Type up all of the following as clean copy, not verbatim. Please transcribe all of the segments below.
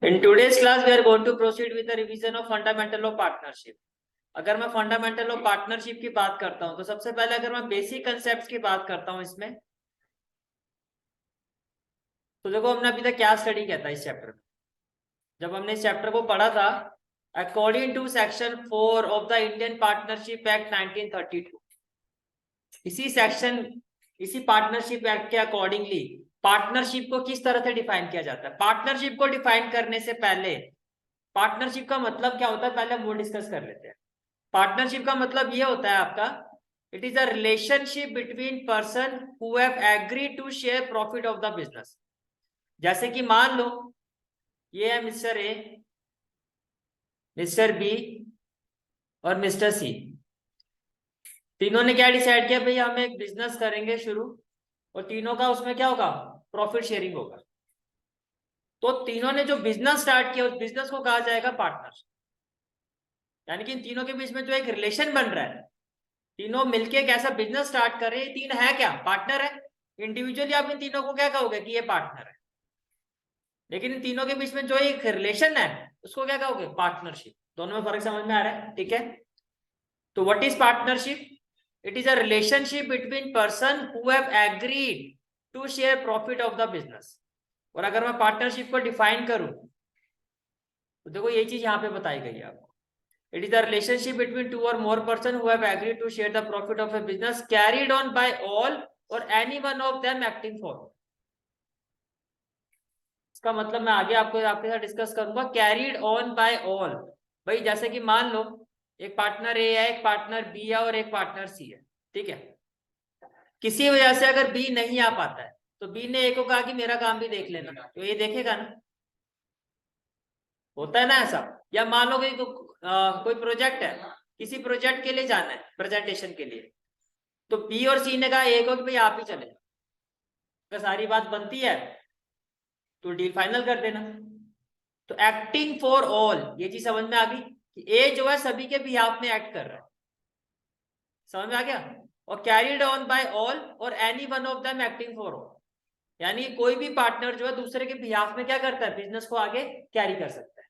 In today's class, we are going to proceed with the revision of fundamental of partnership. अगर मैं fundamental of partnership की बात करता हूं तो सबसे पहले अगर मैं बेसिक कंसेप्ट की बात करता हूं इसमें, तो देखो हमने अभी तक क्या स्टडी किया था इस चैप्टर में। जब हमने इस चैप्टर को पढ़ा था, according to section 4 of the Indian partnership act 1932, इसी पार्टनरशिप एक्ट के अकॉर्डिंगली पार्टनरशिप को किस तरह से डिफाइन किया जाता है। पार्टनरशिप को डिफाइन करने से पहले पार्टनरशिप का मतलब क्या होता है पहले हम वो डिस्कस कर लेते हैं। पार्टनरशिप का मतलब ये होता है आपका, it is a relationship between person who have agreed to share profit of the business. जैसे कि मान लो ये है मिस्टर ए, मिस्टर बी और मिस्टर सी। तीनों ने क्या डिसाइड किया, भाई हम एक बिजनेस करेंगे शुरू, और तीनों का उसमें क्या होगा, प्रॉफिट शेयरिंग होगा। तो तीनों ने जो बिजनेस स्टार्ट किया उस बिजनेस को कहा जाएगा पार्टनरशिप। यानी कि इन तीनों के बीच में जो एक रिलेशन बन रहा है, तीनों मिलके एक ऐसा बिजनेस स्टार्ट कर रहे हैं, तीन है क्या, पार्टनर है। इंडिविजुअली आप इन तीनों को क्या कहोगे कि ये पार्टनर है, लेकिन इन तीनों के बीच में जो एक रिलेशन है उसको क्या कहोगे, पार्टनरशिप। दोनों में फर्क समझ में आ रहा है, ठीक है। तो what is partnership? It is a relationship between person who have agreed to share profit of the business. और अगर मैं पार्टनरशिप को डिफाइन करूं तो देखो ये चीज यहाँ पे बताई गई है आपको। It is the relationship between two or more persons who have agreed to share the profit of a business carried on by all or any one of them acting for। इसका मतलब मैं आगे आपके साथ डिस्कस करूंगा। Carried on by all, भाई जैसे कि मान लो एक पार्टनर ए है, एक पार्टनर बी है और एक पार्टनर सी है, ठीक है। किसी वजह से अगर बी नहीं आ पाता है तो बी ने ए को कहा कि मेरा काम भी देख लेना, तो ये देखेगा ना, होता है ना ऐसा। या मान लो कोई प्रोजेक्ट है, किसी प्रोजेक्ट के लिए जाना है प्रेजेंटेशन के लिए, तो बी और सी ने कहा ए को कि भाई आप ही चले, अगर सारी बात बनती है तो डील फाइनल कर देना। तो एक्टिंग फॉर ऑल, ये चीज समझ में आ गई कि ए जो है सभी के बिहाफ में एक्ट कर रहा है, समझ में आ गया। और carried on by all or any one of them acting for all, यानी कोई भी पार्टनर जो है दूसरे के बिहाफ में क्या करता है, बिजनेस को आगे कैरी कर सकता है।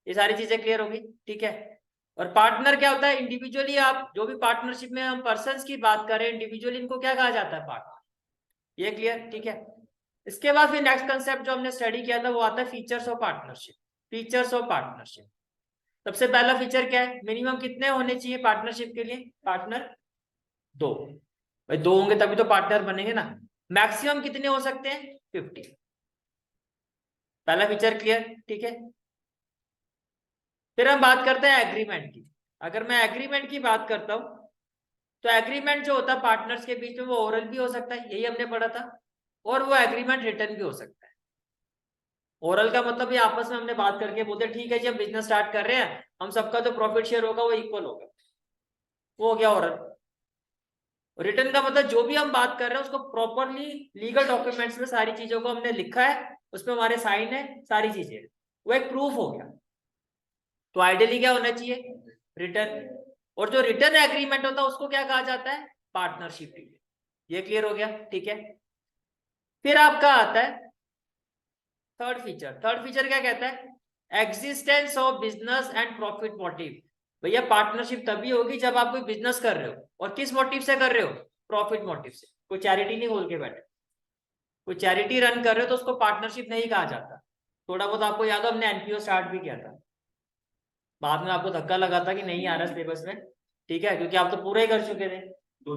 ये सारी चीजें क्लियर होगी, ठीक है। और पार्टनर क्या होता है, इंडिविजुअली आप जो भी पार्टनरशिप में हम पर्संस की बात करें, इंडिविजुअली इनको क्या कहा जाता है, पार्टनर। ये क्लियर, ठीक है। इसके बाद फिर नेक्स्ट कंसेप्ट जो हमने स्टडी किया था वो आता है features of partnership. Features of partnership, सबसे पहला फीचर क्या है, मिनिमम कितने होने चाहिए पार्टनरशिप के लिए, पार्टनर दो। भाई दो होंगे तभी तो पार्टनर बनेंगे ना। मैक्सिमम कितने हो सकते हैं, 50। पहला फीचर क्लियर, ठीक है। फिर हम बात करते हैं एग्रीमेंट की। अगर मैं एग्रीमेंट की बात करता हूं तो एग्रीमेंट जो होता है पार्टनर्स के बीच में वो ओरल भी हो सकता है, यही हमने पढ़ा था, और वो एग्रीमेंट रिटर्न भी हो सकता है। ओरल का मतलब ये आपस में हमने बात करके बोलते ठीक है जी हम बिजनेस स्टार्ट कर रहे हैं, हम सबका जो प्रॉफिट शेयर होगा वो इक्वल होगा, वो हो गया ओरल। रिटर्न का मतलब जो भी हम बात कर रहे हैं उसको प्रॉपरली लीगल डॉक्यूमेंट्स में सारी चीजों को हमने लिखा है, उसमें हमारे साइन है, सारी चीजें, वो एक प्रूफ हो गया। तो आइडियली क्या होना चाहिए, रिटर्न। और जो रिटर्न एग्रीमेंट होता है उसको क्या कहा जाता है, पार्टनरशिप। ये क्लियर हो गया, ठीक है। फिर आपका आता है थर्ड फीचर। थर्ड फीचर क्या कहता है, existence of business and profit motive. भैया पार्टनरशिप तभी होगी जब आप कोई बिजनेस कर रहे हो, और किस मोटिव से कर रहे हो, प्रॉफिट मोटिव से। कोई चैरिटी नहीं खोल के बैठे, कोई चैरिटी रन कर रहे हो तो उसको पार्टनरशिप नहीं कहा जाता। थोड़ा बहुत आपको याद हो हमने एनपीओ स्टार्ट भी किया था, बाद में आपको धक्का लगा था कि नहीं आ रहा सिलेबस में, ठीक है, क्योंकि आप तो पूरे ही कर चुके थे, दो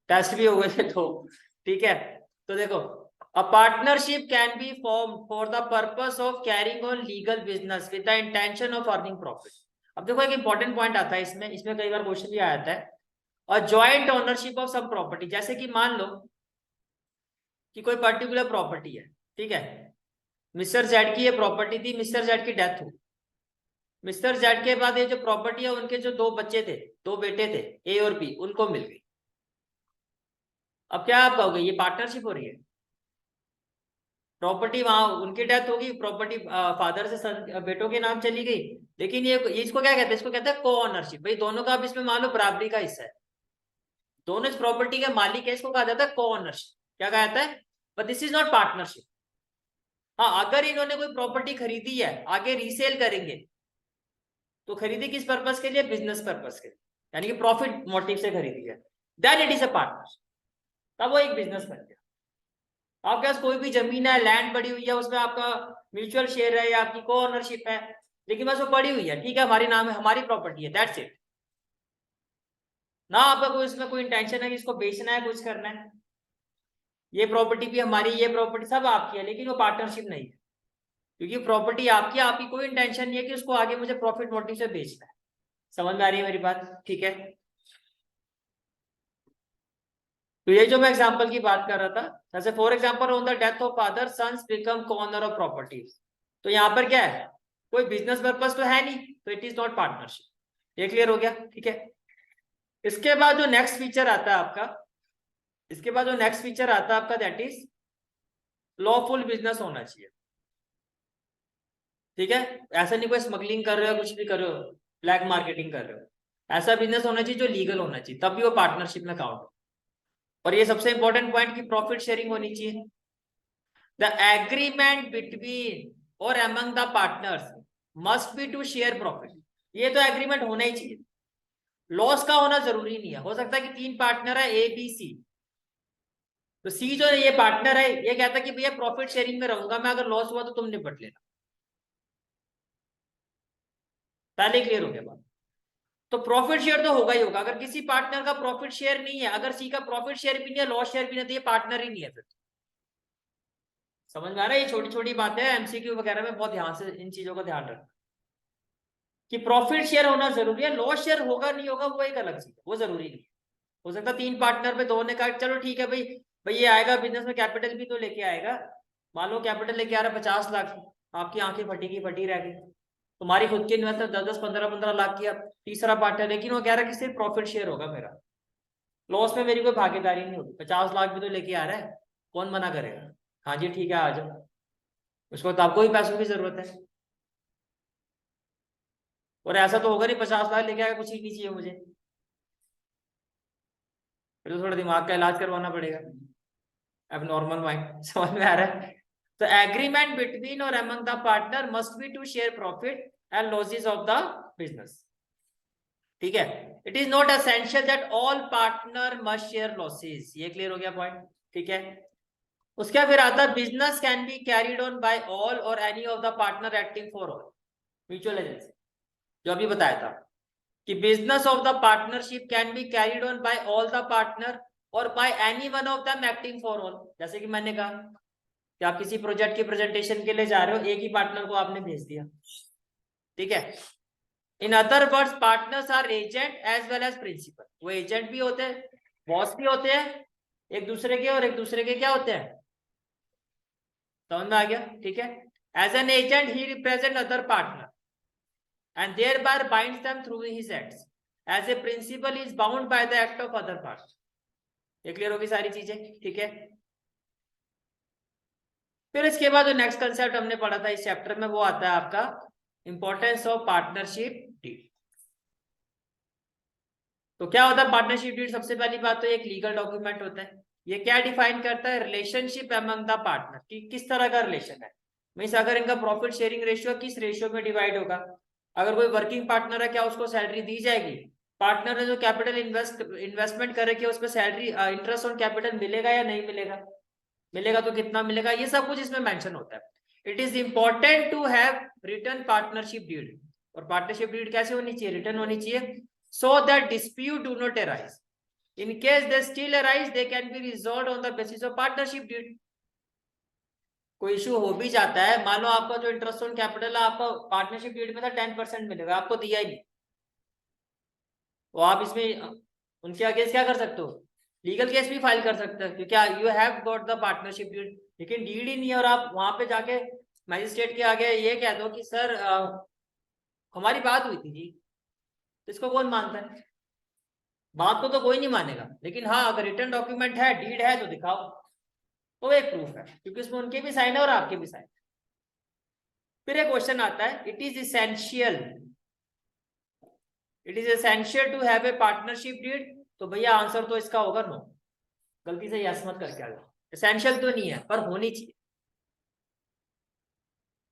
टेस्ट भी हो गए थे तो, ठीक है। तो देखो, a partnership can be formed for the purpose of carrying on legal business with the intention of earning profit। अब देखो एक इंपॉर्टेंट पॉइंट आता है इसमें कई बार क्वेश्चन भी आया है, और joint ownership of sum property. जैसे कि मान लो कि कोई पर्टिकुलर प्रॉपर्टी है, ठीक है, मिस्टर जेड की ये प्रॉपर्टी थी, मिस्टर जेड की डेथ हुई, मिस्टर जेड के बाद ये जो प्रॉपर्टी है उनके जो दो बच्चे थे, दो बेटे थे, ए और बी, उनको मिल गई। अब क्या आप कहोगे, ये पार्टनरशिप हो रही है। प्रॉपर्टी वहां उनकी डेथ होगी, प्रॉपर्टी फादर से बेटों के नाम चली गई, लेकिन ये इसको क्या कहते हैं, इसको कहते हैं को ओनरशिप। भाई दोनों का अब इसमें मान लो बराबरी का हिस्सा है, दोनों इस प्रॉपर्टी के मालिक है, इसको कहा जाता है को ओनरशिप। क्या कहा जाता है, but this is not partnership. हाँ, अगर इन्होंने कोई प्रॉपर्टी खरीदी है, आगे रीसेल करेंगे, तो खरीदी किस पर्पस के लिए? बिजनेस पर्पस के लिए, यानी कि प्रॉफिट मोटिव से खरीदी है, then it is a partnership, तब वो एक बिजनेस बन गया। आपके पास कोई भी जमीन है, लैंड पड़ी हुई है, उसमें आपका म्यूचुअल शेयर है या आपकी को ओनरशिप है, लेकिन बस वो पड़ी हुई है, ठीक है, हमारी नाम है, हमारी प्रॉपर्टी है, दैट्स इट। ना आपका कोई उसमें कोई इंटेंशन है कि इसको बेचना है, कुछ करना है। ये प्रॉपर्टी भी हमारी, ये प्रॉपर्टी सब आपकी है, लेकिन वो पार्टनरशिप नहीं है, क्योंकि प्रॉपर्टी आपकी, आपकी कोई इंटेंशन नहीं है कि उसको आगे मुझे प्रॉफिट मोटिव से बेचना है। समझ में आ रही है मेरी बात? ठीक है, तो ये जो मैं एग्जांपल की बात कर रहा था, जैसे for example on the death of father sons become co-owner of properties, तो यहाँ पर क्या है, कोई बिजनेस पर्पस तो है नहीं, तो इट इज नॉट पार्टनरशिप। ये क्लियर हो गया? ठीक है, इसके बाद जो नेक्स्ट फीचर आता है आपका, इसके बाद जो नेक्स्ट फीचर आता है आपका, दैट इज लॉफुल बिजनेस होना चाहिए। ठीक है, ऐसा नहीं कोई स्मगलिंग कर रहे हो, कुछ भी कर रहे हो, ब्लैक मार्केटिंग कर रहे हो, ऐसा बिजनेस होना चाहिए जो लीगल होना चाहिए, तब भी वो पार्टनरशिप में काउंट हो। और ये सबसे इंपॉर्टेंट पॉइंट की प्रॉफिट शेयरिंग होनी चाहिए। द एग्रीमेंट बिटवीन और among the partners must be to share profit, ये तो एग्रीमेंट होना ही चाहिए। लॉस का होना जरूरी नहीं है, हो सकता है कि 3 पार्टनर है ए बी सी, तो सी जो ये पार्टनर है, ये कहता है कि भैया प्रॉफिट शेयरिंग में रहूंगा मैं, अगर लॉस हुआ तो तुम निपट लेना। पहले क्लियर हो गया बात? तो प्रॉफिट शेयर तो होगा ही होगा। अगर किसी पार्टनर का प्रॉफिट शेयर नहीं है, अगर सी का प्रॉफिट शेयर भी नहीं है, लॉस शेयर भी नहीं है, तो ये पार्टनर ही नहीं है फिर। समझ में आ रहा है? ये छोटी छोटी बातें एमसीक्यू वगैरह में बहुत ध्यान से इन चीजों का ध्यान रखना कि प्रॉफिट शेयर होना जरूरी है, लॉस शेयर होगा नहीं होगा वो एक अलग चीज है, वो जरूरी नहीं है। हो सकता है 3 पार्टनर में 2 ने कहा चलो ठीक है भाई, भाई ये आएगा बिजनेस में, कैपिटल भी तो लेके आएगा। मान लो कैपिटल लेके आ रहा है 50 लाख, आपकी आंखें फटी की फटी रह गई, तुम्हारी खुद की इन्वेस्टमेंट 10-10 15-15 लाख की, अब तीसरा पार्टनर, लेकिन वो कह रहा है कि सिर्फ प्रॉफिट शेयर होगा मेरा, लॉस में मेरी कोई भागीदारी नहीं होगी। 50 लाख भी तो लेके आ रहा है, कौन मना करेगा? हाँ जी ठीक है आ जाओ, उसको तो आपको ही पैसों की जरूरत है। और ऐसा तो होगा नहीं 50 लाख लेके आएगा कुछ ही नहीं चाहिए मुझे, फिर तो थोड़ा दिमाग का इलाज करवाना पड़ेगा। अब नॉर्मल माइंड समझ में आ रहा है? तो एग्रीमेंट बिटवीन और among the partner must be to share profit and losses of the business. ठीक है, it is not essential that all partner must share losses, ये क्लियर हो गया पॉइंट? ठीक है, उसके फिर आता है business can be carried on by all or any of the partner acting for all mutual agency, जो अभी बताया था कि business of the partnership can be carried on by all the partner or by any one of them acting for all. जैसे कि मैंने कहा कि आप किसी प्रोजेक्ट की प्रेजेंटेशन के लिए जा रहे हो, एक ही पार्टनर को आपने भेज दिया, ठीक है। In other words partners are agent as well as principal, वो एजेंट भी होते हैं, बॉस भी होते हैं एक दूसरे के, और एक दूसरे के क्या होते हैं, समझ में आ गया? ठीक है, एज एन एजेंट ही represent other partner and thereby binds them through his acts as a principal is bound by the act of other parts। ये क्लियर होगी सारी चीजें? ठीक है, फिर इसके बाद जो नेक्स्ट कंसेप्ट हमने पढ़ा था इस चैप्टर में, वो आता है आपका इंपॉर्टेंस ऑफ पार्टनरशिप डीड। तो क्या होता है पार्टनरशिप डीड? सबसे पहली बात तो एक लीगल डॉक्यूमेंट होता है। ये क्या डिफाइन करता है? रिलेशनशिप अमंग द पार्टनर, कि किस तरह का रिलेशन है, मीन्स अगर इनका प्रॉफिट शेयरिंग रेशियो किस रेशियो में डिवाइड होगा। अगर कोई वर्किंग पार्टनर है, क्या उसको सैलरी दी जाएगी? पार्टनर ने जो कैपिटल इन्वेस्टमेंट कर रखी है उस पर सैलरी इंटरेस्ट ऑन कैपिटल मिलेगा या नहीं मिलेगा? मिलेगा तो कितना मिलेगा? ये सब कुछ इसमें मेंशन होता है। It is important to have written partnership deed, और पार्टनरशिप डीड कैसे होनी चाहिए? रिटर्न होनी चाहिए, so that dispute do not arise. In case they still arise they can be resolve on the basis of partnership deed. कोई issue हो भी जाता है, मान लो आपका जो इंटरेस्ट ऑन कैपिटल है आपका पार्टनरशिप डीड में था 10% मिलेगा, आपको दिया ही नहीं, तो आप इसमें उनके अगेंस्ट क्या कर सकते हो? लीगल केस भी फाइल कर सकते हो, क्योंकि you have got the partnership deed, लेकिन डीड ही नहीं है, और आप वहां पे जाके मैजिस्ट्रेट के आगे ये कह दो कि सर हमारी बात हुई थी जी, तो इसको कौन मानता है? बात को तो कोई नहीं मानेगा, लेकिन हाँ अगर रिटर्न डॉक्यूमेंट है, डीड है, तो दिखाओ, तो एक प्रूफ है, क्योंकि उसमें उनके भी साइन है और आपके भी साइन। फिर एक क्वेश्चन आता है, it is essential to have a partnership deed, तो भैया आंसर तो इसका होगा नो, गलती से यस मत करके आ जाओ, एसेंशियल तो नहीं है पर होनी चाहिए।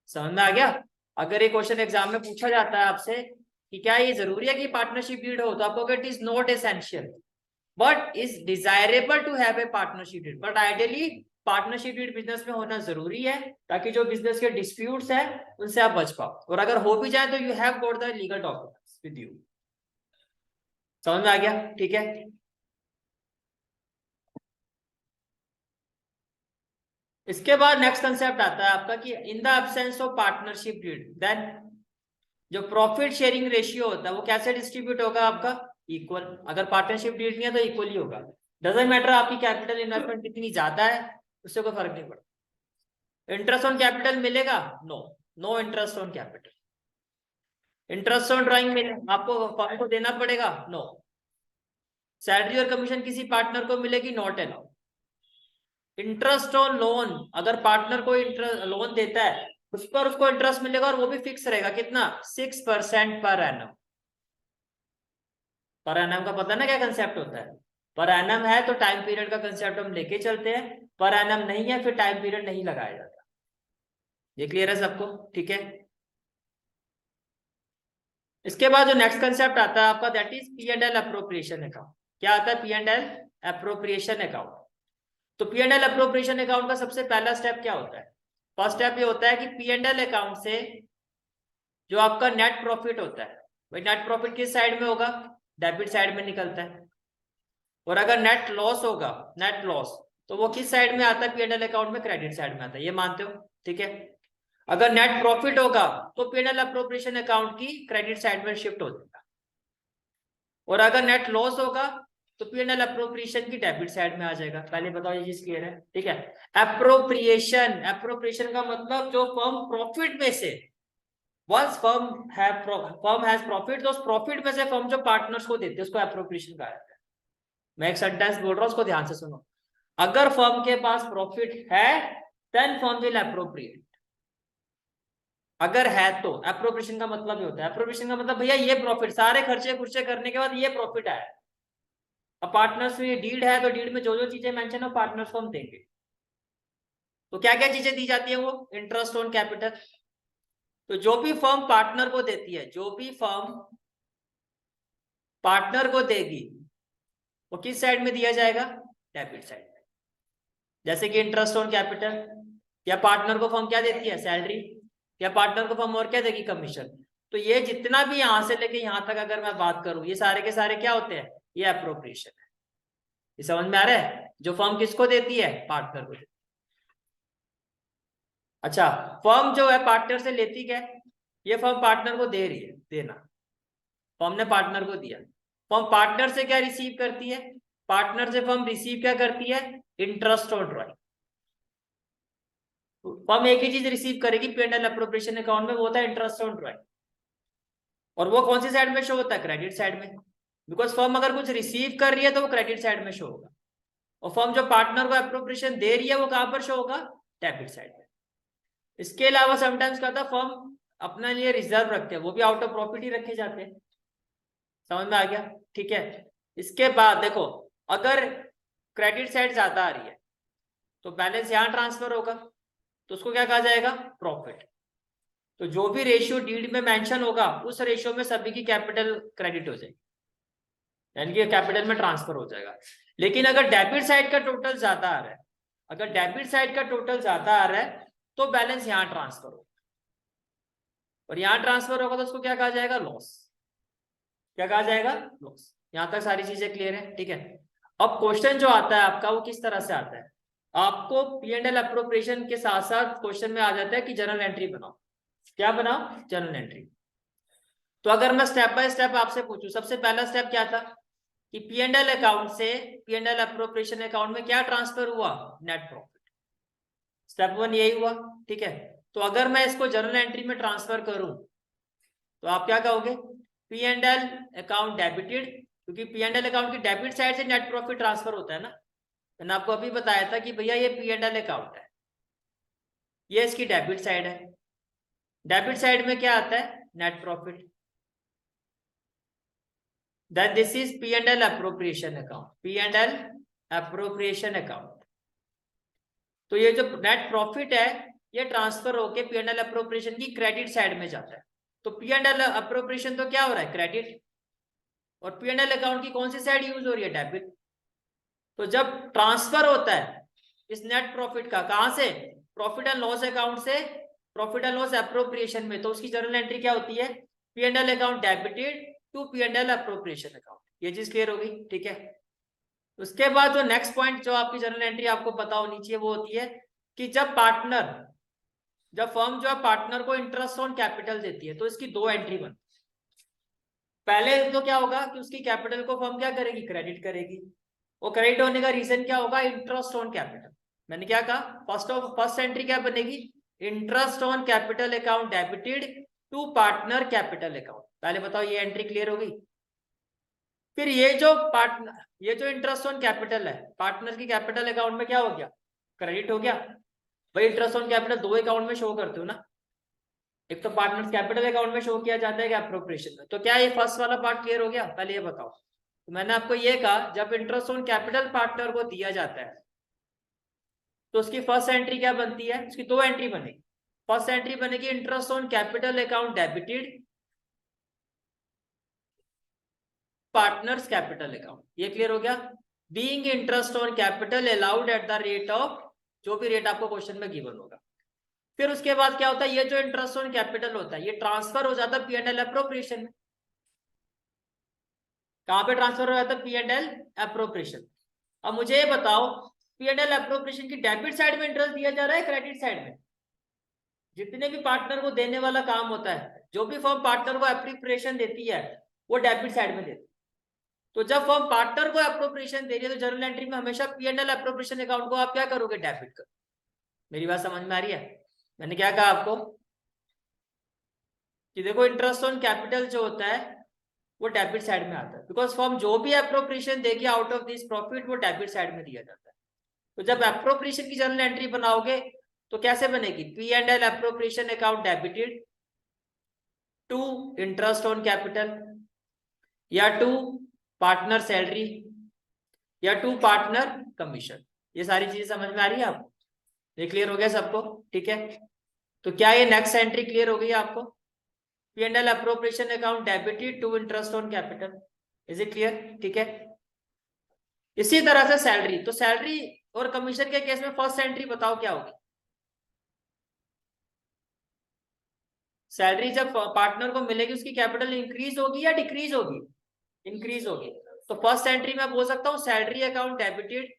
समझ में आ गया? अगर ये क्वेश्चन एग्जाम में पूछा जाता है आपसे कि क्या ये जरूरी है कि पार्टनरशिप डीड हो, तो आपको it is not essential but is desirable to have a partnership deed, but ideally partnership deed business में होना जरूरी है ताकि जो बिजनेस के डिस्प्यूट्स है उनसे आप बच पाओ, और अगर हो भी जाए तो you have got the legal documents with you. समझ में आ गया? ठीक है। इसके बाद नेक्स्ट कंसेप्ट आता है आपका कि in the absence of partnership deed then जो प्रॉफिट शेयरिंग रेशियो होता है वो कैसे डिस्ट्रीब्यूट होगा आपका? इक्वल। अगर पार्टनरशिप डीड नहीं है तो इक्वल ही होगा। डजंट मैटर आपकी कैपिटल इन्वेस्टमेंट कितनी ज्यादा है, उससे कोई फर्क नहीं पड़ता। इंटरेस्ट ऑन कैपिटल मिलेगा? No, no interest on capital. Interest on drawing मिले आपको फर्म को देना पड़ेगा? नो। सैलरी और कमीशन किसी पार्टनर को मिलेगी? Not allowed. Interest on loan, अगर पार्टनर को लोन देता है उस पर उसको इंटरेस्ट मिलेगा और वो भी फिक्स रहेगा। कितना? 6% पर एनम। पर एनम का पता ना क्या कंसेप्ट होता है? पर एनम है तो टाइम पीरियड का कंसेप्ट हम लेके चलते हैं, पर एनम नहीं है फिर टाइम पीरियड नहीं लगाया जाता। ये क्लियर है सबको? ठीक है। इसके बाद जो नेक्स्ट कंसेप्ट आता है आपका that is P and L appropriation account. क्या आता है? P and L appropriation account. तो P and L appropriation account का सबसे पहला स्टेप क्या होता है? फर्स्ट स्टेप ये होता है कि पी एंड एल अकाउंट से जो आपका नेट प्रॉफिट होता है, भाई नेट प्रॉफिट किस साइड में होगा? डेबिट साइड में निकलता है। और अगर नेट लॉस होगा, नेट लॉस, तो वो किस साइड में आता है? पी एंड एल अकाउंट में क्रेडिट साइड में आता है। ये मानते हो? ठीक है। अगर नेट प्रॉफिट होगा तो P and L appropriation account की क्रेडिट साइड में शिफ्ट हो जाएगा, और अगर नेट लॉस होगा तो पी एंड एल अप्रोप्रिएशन की डेबिट साइड में आ जाएगा। पहले बताओ ये चीज क्लियर है? ठीक है। अप्रोप्रिएशन, अप्रोप्रिएशन का मतलब जो फर्म प्रॉफिट में से, वंस फर्म हैज प्रॉफिट, तो उस प्रॉफिट में से फर्म जो पार्टनर्स को देते हैं उसको एप्रोप्रिएशन कहा जाता है। मैं एक सेंटेंस बोल रहा हूं, उसको ध्यान से सुनो। अगर फर्म के पास प्रॉफिट है देन फर्म विल एप्रोप्रिएट। अगर है तो एप्रोप्रिएशन का मतलब ये होता है, एप्रोप्रिएशन का मतलब भैया ये प्रॉफिट, सारे खर्चे खुर्चे करने के बाद ये प्रॉफिट आया। अब पार्टनर्स में डीड है तो डीड में जो जो चीजें मेंशन है पार्टनर्स को हम देंगे। तो क्या क्या चीजें दी जाती है? वो इंटरेस्ट ऑन कैपिटल। तो जो भी फर्म पार्टनर को देती है, जो भी फर्म पार्टनर को देगी वो किस साइड में दिया जाएगा? डेबिट साइड में। जैसे कि इंटरेस्ट ऑन कैपिटल, या पार्टनर को फर्म क्या देती है? सैलरी, या पार्टनर को फर्म और क्या देगी? कमीशन। तो ये जितना भी यहां से लेके यहां तक अगर मैं बात करूं, ये सारे के सारे क्या होते हैं? ये अप्रोप्रिएशन है। ये समझ में आ रहा है? जो फर्म किसको देती है? पार्टनर को देती है। अच्छा, फर्म जो है पार्टनर से लेती क्या है? ये फर्म पार्टनर को दे रही है, देना। फर्म ने पार्टनर को दिया, फर्म पार्टनर से क्या रिसीव करती है? पार्टनर से फर्म रिसीव क्या करती है? इंटरेस्ट और ड्रॉइंग। फर्म एक ही चीज रिसीव करेगी P and L appropriation account में, वो होता है इंटरेस्ट और ड्रॉइंग। और वो कौन सी साइड में शो होता है? क्रेडिट साइड में। बिकॉज फर्म अगर कुछ रिसीव कर रही है तो वो क्रेडिट साइड में शो होगा, और फर्म जो पार्टनर को अप्रोप्रिएशन दे रही है वो कहां पर शो होगा? डेबिट साइड में। इसके अलावा समटाइम्स क्या होता है, फर्म अपने लिए रिजर्व रखते हैं, वो भी आउट ऑफ प्रॉफिट ही रखे जाते हैं। समझ में आ गया? ठीक है। इसके बाद देखो, अगर क्रेडिट साइड ज्यादा आ रही है तो बैलेंस यहां ट्रांसफर होगा, तो उसको क्या कहा जाएगा? प्रॉफिट। तो जो भी रेशियो डीड में मेंशन होगा उस रेशियो में सभी की कैपिटल क्रेडिट हो जाएगी, यानी कि कैपिटल में ट्रांसफर हो जाएगा। लेकिन अगर डेबिट साइड का टोटल ज्यादा आ रहा है, अगर डेबिट साइड का टोटल ज्यादा आ रहा है तो बैलेंस यहां ट्रांसफर होगा, और यहां ट्रांसफर होगा तो उसको क्या कहा जाएगा? लॉस। क्या कहा जाएगा? लॉस। यहां तक सारी चीजें क्लियर है? ठीक है। अब क्वेश्चन जो आता है आपका वो किस तरह से आता है? आपको पी एंड एल अप्रोप्रिएशन के साथ साथ क्वेश्चन में आ जाता है कि जर्नल एंट्री बनाओ। क्या बनाओ? Journal entry. तो अगर मैं स्टेप बाय स्टेप आपसे पूछूं, सबसे पहला स्टेप क्या था कि पी एंड एल अकाउंट से P and L appropriation account में क्या ट्रांसफर हुआ? Net profit. स्टेप 1 यही हुआ। ठीक है। तो अगर मैं इसको जर्नल एंट्री में ट्रांसफर करूं तो आप क्या कहोगे? P and L account debited, क्योंकि पी एंड एल अकाउंट की डेबिट साइड से नेट प्रॉफिट ट्रांसफर होता है ना। मैंने आपको अभी बताया था कि भैया ये पी एंड एल अकाउंट है, ये इसकी डेबिट साइड है। डेबिट साइड में क्या आता है? Net profit. then this is P and L appropriation account, P and L appropriation account। तो ये जो नेट प्रॉफिट है ये ट्रांसफर होके P&L अप्रोप्रिएशन की क्रेडिट साइड में जाता है। तो P&L अप्रोप्रिएशन तो क्या हो रहा है, क्रेडिट, और P&L अकाउंट की कौन सी साइड यूज हो रही है, डेबिट। तो जब ट्रांसफर होता है इस नेट प्रॉफिट का, कहां से, प्रॉफिट एंड लॉस अकाउंट से प्रॉफिट एंड लॉस अप्रोप्रिएशन में, तो उसकी जर्नल एंट्री क्या होती है, P&L account debited to P&L appropriation account. ये चीज क्लियर होगी, ठीक है। उसके बाद जो नेक्स्ट पॉइंट जो आपकी जर्नल एंट्री आपको पता होनी चाहिए वो होती है कि जब फर्म जो है पार्टनर को इंटरेस्ट ऑन कैपिटल देती है तो इसकी दो एंट्री बनती है। पहले तो क्या होगा कि उसकी कैपिटल को फर्म क्या करेगी, क्रेडिट करेगी, और क्रेडिट होने का रीजन क्या होगा, इंटरेस्ट ऑन कैपिटल। मैंने क्या कहा, फर्स्ट एंट्री क्या बनेगी, interest on capital account debited to partner capital account. पहले बताओ ये एंट्री क्लियर होगी। फिर ये जो इंटरेस्ट ऑन कैपिटल है पार्टनर की कैपिटल अकाउंट में क्या हो गया, क्रेडिट हो गया। भाई इंटरेस्ट ऑन कैपिटल दो अकाउंट में शो करते हो ना, एक तो पार्टनर कैपिटल अकाउंट में शो किया जाता है क्या, अप्रोप्रिएशन में। तो क्या ये फर्स्ट वाला पार्ट क्लियर हो गया, पहले ये बताओ। तो मैंने आपको ये कहा जब इंटरेस्ट ऑन कैपिटल पार्टनर को दिया जाता है तो उसकी फर्स्ट एंट्री क्या बनती है, उसकी दो एंट्री बनेगी। फर्स्ट एंट्री बनेगी interest on capital account debited partners capital account, ये क्लियर हो गया। Being interest on capital allowed at the rate of, जो भी रेट आपको क्वेश्चन में गिवन होगा। फिर उसके बाद क्या होता है, ये जो इंटरेस्ट ऑन कैपिटल होता है ये ट्रांसफर हो जाता है P&L अप्रोप्रिएशन में। कहां पे ट्रांसफर हो जाता है, P&L अप्रोप्रिएशन। अब मुझे ये बताओ P&L अप्रोप्रिएशन की डेबिट साइड में इंटरेस्ट दिया जा रहा है, क्रेडिट साइड में। जितने भी पार्टनर को देने वाला काम होता है, जो भी फर्म पार्टनर को अप्रोप्रिएशन देती है वो डेबिट साइड में देती है। तो जब फर्म पार्टनर को अप्रोप्रिएशन दे रही है तो जर्नल एंट्री में हमेशा P&L अप्रोप्रिएशन अकाउंट को आप क्या करोगे, डेबिट करो। मेरी बात समझ में आ रही है। मैंने क्या कहा आपको कि देखो इंटरेस्ट ऑन कैपिटल जो होता है वो डेबिट साइड में आता है, बिकॉज फर्म जो भी अप्रोप्रिएशन देगी आउट ऑफ दिस प्रॉफिट वो डेबिट साइड में दिया जाता है। तो जब अप्रोप्रिएशन की जर्नल एंट्री बनाओगे तो कैसे बनेगी, P&L appropriation account debited to interest on capital, या टू पार्टनर सैलरी, या टू पार्टनर कमीशन। ये सारी चीजें समझ में आ रही है आपको, ये क्लियर हो गया सबको, ठीक है। तो क्या ये नेक्स्ट एंट्री क्लियर हो गई आपको, P&L appropriation account debited to interest on capital, is it clear, ठीक है। इसी तरह से सैलरी, तो सैलरी और कमीशन के केस में फर्स्ट एंट्री बताओ क्या होगी। सैलरी जब पार्टनर को मिलेगी उसकी कैपिटल इंक्रीज होगी या डिक्रीज होगी, इंक्रीज होगी। तो फर्स्ट एंट्री में बोल सकता हूं salary account debited,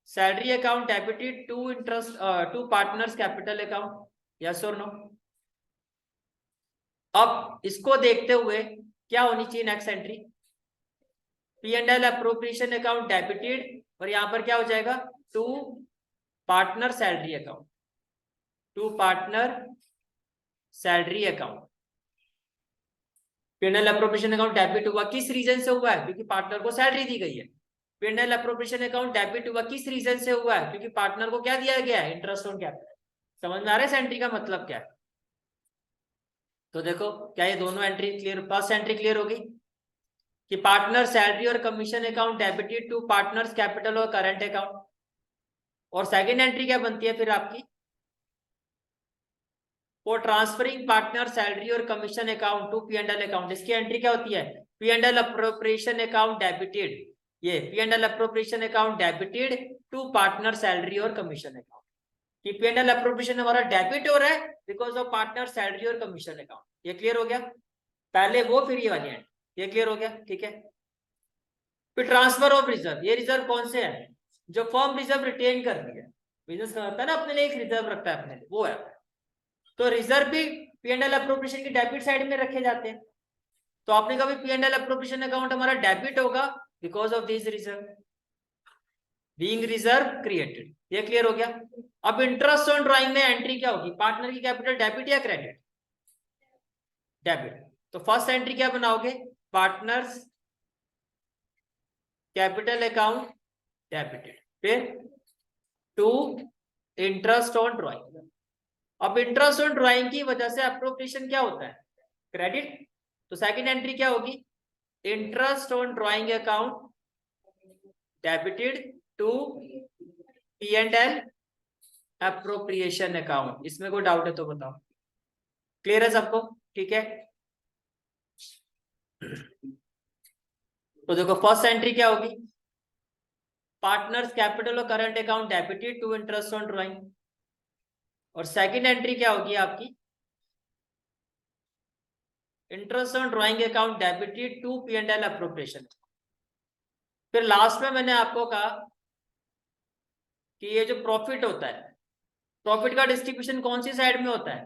salary account debited to interest to partners capital account, yes और नो। अब इसको देखते हुए क्या होनी चाहिए next entry, P&L appropriation account debited, और यहां पर क्या हो जाएगा, to partner salary account, to partner salary account. P&L appropriation account debit हुआ किस रीजन से हुआ है, क्योंकि पार्टनर को सैलरी दी गई है। P&L अप्रोप्रिएशन अकाउंट डेबिट हुआ किस रीजन से हुआ है, क्योंकि पार्टनर को क्या दिया गया है, इंटरेस्ट ऑन कैपिटल। समझ में आ रहा है इस एंट्री का मतलब क्या है। तो देखो क्या ये दोनों entry clear, first entry clear होगी कि पार्टनर सैलरी और commission account debited to partners capital और करंट अकाउंट। और सेकंड एंट्री क्या बनती है फिर आपकी, फॉर ट्रांसफरिंग पार्टनर सैलरी और commission account to P&L account. इसकी एंट्री क्या होती है, P&L अप्रोप्रिएशन अकाउंट डेबिटेड, ये P&L appropriation account debited to partner salary और कमीशन अकाउंट। कि P&L अप्रोप्रिएशन हमारा डेबिट हो रहा है बिकॉज ऑफ पार्टनर सैलरी और कमीशन अकाउंट। ये क्लियर हो गया, पहले वो फिर ये वाली एंट्री, ये क्लियर हो गया, ठीक है। फिर ट्रांसफर ऑफ रिजर्व, ये रिजर्व कौन से है, जो फर्म रिजर्व रिटेन करती है, बिजनेस करता है ना अपने लिए एक रिजर्व रखता है अपने लिए, वो है। तो रिजर्व भी P&L अप्रोप्रिएशन की डेबिट साइड में रखे जाते हैं। तो आपने कभी P&L अप्रोप्रिएशन अकाउंट हमारा डेबिट होगा because of this reserve being reserve created, ये क्लियर हो गया। अब इंटरेस्ट ऑन ड्राइंग में एंट्री क्या होगी, पार्टनर की कैपिटल डेबिट या क्रेडिट, डेबिट। तो फर्स्ट एंट्री क्या बनाओगे, पार्टनर्स कैपिटल अकाउंट डेबिटेड, फिर टू इंटरेस्ट ऑन ड्राइंग। अब इंटरेस्ट ऑन ड्राइंग की वजह से अप्रोप्रिएशन क्या होता है, क्रेडिट। तो सेकंड एंट्री क्या होगी, interest on drawing account debited to P&L appropriation account, इसमें कोई डाउट है तो बताओ। क्लियर है सबको? ठीक है। तो देखो फर्स्ट एंट्री क्या होगी, पार्टनर्स कैपिटल और current account debited to interest on drawing, और सेकंड एंट्री क्या होगी आपकी, interest on drawing account debited to P and L appropriation. फिर लास्ट में मैंने आपको कहा कि ये जो प्रॉफिट होता है, प्रॉफिट का डिस्ट्रीब्यूशन कौन सी साइड में होता है,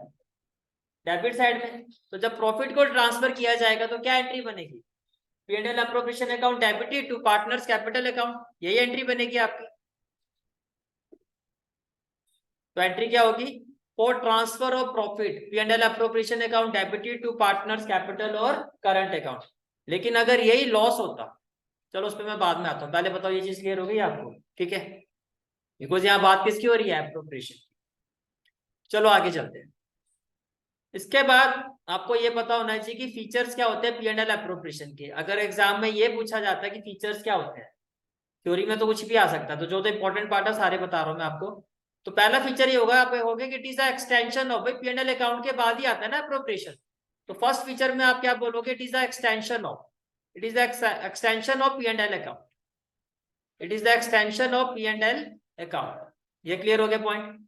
डेबिट साइड में। तो जब प्रॉफिट को ट्रांसफर किया जाएगा तो क्या एंट्री बनेगी, P and L appropriation account debited to partners capital account, यही एंट्री बनेगी आपकी। तो एंट्री क्या होगी, for transfer of profit P and L appropriation account debited to partners capital और करंट अकाउंट। लेकिन अगर यही लॉस होता, चलो उस पर मैं बाद में आता हूँ, पहले बताओ ये चीज क्लियर हो गई आपको? ठीक है, बिकॉज यहाँ बात किसकी हो रही है, एप्रोप्रिएशन। चलो आगे चलते हैं। इसके बाद आपको ये पता होना चाहिए कि फीचर्स क्या होते हैं पी एंड एल एप्रोप्रिएशन के। अगर एग्जाम में ये पूछा जाता है कि फीचर्स क्या होते हैं, थ्योरी में तो कुछ भी आ सकता है, तो जो तो इंपॉर्टेंट पार्ट है सारे बता रहा हूँ मैं आपको। तो पहला फीचर ये होगा, आप होगा कि it is the extension of, भाई पी एंड एल अकाउंट के बाद ही आता है ना एप्रोप्रिएशन। तो फर्स्ट फीचर में आप क्या बोलोगे, it is the extension of, it is the extension of P and L account, it is the extension of P and L account. ये क्लियर हो गया point.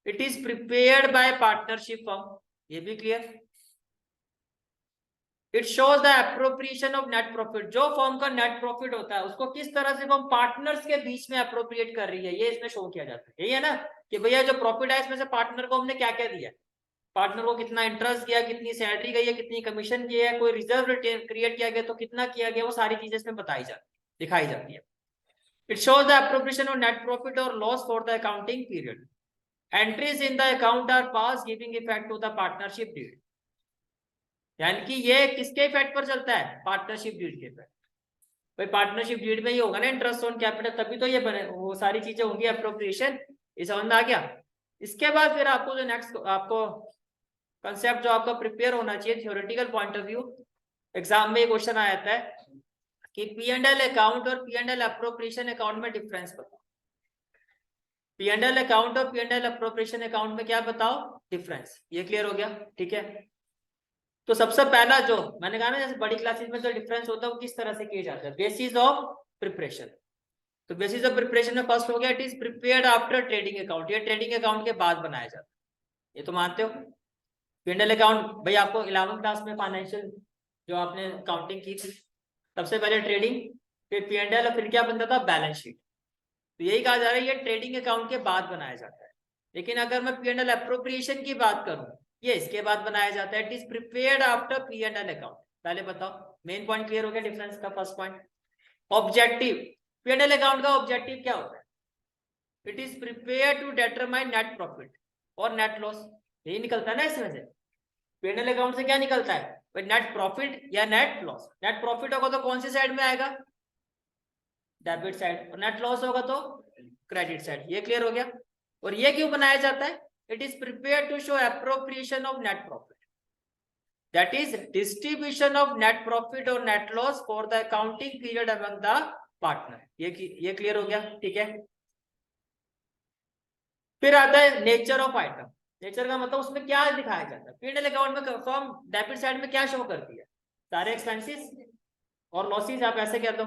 It is prepared by partnership firm, ये भी clear. It shows the appropriation of net profit, जो firm का net profit होता है उसको किस तरह से फर्म पार्टनर्स के बीच में अप्रोप्रिएट कर रही है, ये इसमें शो किया जाता है। यही है ना कि भैया जो प्रॉफिट है इसमें से पार्टनर को हमने क्या क्या दिया, पार्टनर को कितना इंटरेस्ट दिया, कितनी सैलरी गई है, कितनी कमीशन की है, कोई रिजर्व क्रिएट किया गया तो कितना किया गया, वो सारी चीजें इसमें बताई जाती, दिखाई जाती है। It shows the appropriation of net profit or loss for the accounting period. Entries in the account are pass giving effect to the partnership deed, यानी कि ये किसके इफेक्ट पर चलता है, पार्टनरशिप डीड के इफेक्ट। भाई पार्टनरशिप डीड में ये होगा ना इंटरेस्ट ऑन कैपिटल, तभी तो ये बने, वो सारी चीजें होंगी एप्रोप्रिएशन। ये समझ में आ गया। इसके बाद फिर आपको जो नेक्स्ट आपको कंसेप्ट जो आपका प्रिपेयर होना चाहिए theoretical point of view, exam में ये क्वेश्चन आ जाता है कि पी एंड एल अकाउंट और P and L appropriation account में डिफरेंस बताओ। पी एंड एल अकाउंट और P and L appropriation account में क्या बताओ, डिफरेंस। ये क्लियर हो गया? ठीक है। तो सबसे पहला जो मैंने कहा ना, जैसे बड़ी क्लासेस में जो डिफरेंस होता है वो किस तरह से किया जाता है, बेसिस ऑफ प्रिपरेशन। तो बेसिस ऑफ प्रिपरेशन में फर्स्ट हो गया, it is prepared after trading account, ये ट्रेडिंग अकाउंट के बाद बनाया जाता है, ये तो मानते हो। पी&एल अकाउंट भाई आपको 11वीं क्लास में फाइनेंशियल जो आपने अकाउंटिंग की थी, सबसे पहले ट्रेडिंग, फिर पी&एल, और फिर क्या बनता था, बैलेंस शीट। तो यही कहा जा रहा है ये ट्रेडिंग अकाउंट के बाद बनाया जाता है। लेकिन अगर मैं पी&एल एप्रोप्रिएशन की बात करूं, ये इसके बाद बनाया जाता है, it is prepared after P and L account. पहले बताओ, मेन पॉइंट क्लियर हो गया डिफरेंस का, first point. Objective, P and L account का ऑब्जेक्टिव क्या होता है, it is prepare to determine net profit or net loss, यही निकलता है ना इसमें से। पी&एल अकाउंट से क्या निकलता है, नेट प्रॉफिट या नेट लॉस। नेट प्रॉफिट होगा तो कौन सी साइड में आएगा, डेबिट साइड, और नेट लॉस होगा तो क्रेडिट साइड। ये क्लियर हो गया। और ये क्यों बनाया जाता है, it is prepare to show appropriation of net profit, that is distribution of net profit or net loss for the accounting period among the partner. ये क्लियर हो गया? ठीक है। फिर आता है नेचर ऑफ आइटम। नेचर का मतलब उसमें क्या दिखाया जाता है, पी&एल अकाउंट में फर्म डेबिट साइड में क्या शो करती है, सारे एक्सपेंसेस और लॉसेस, आप ऐसे कह दो।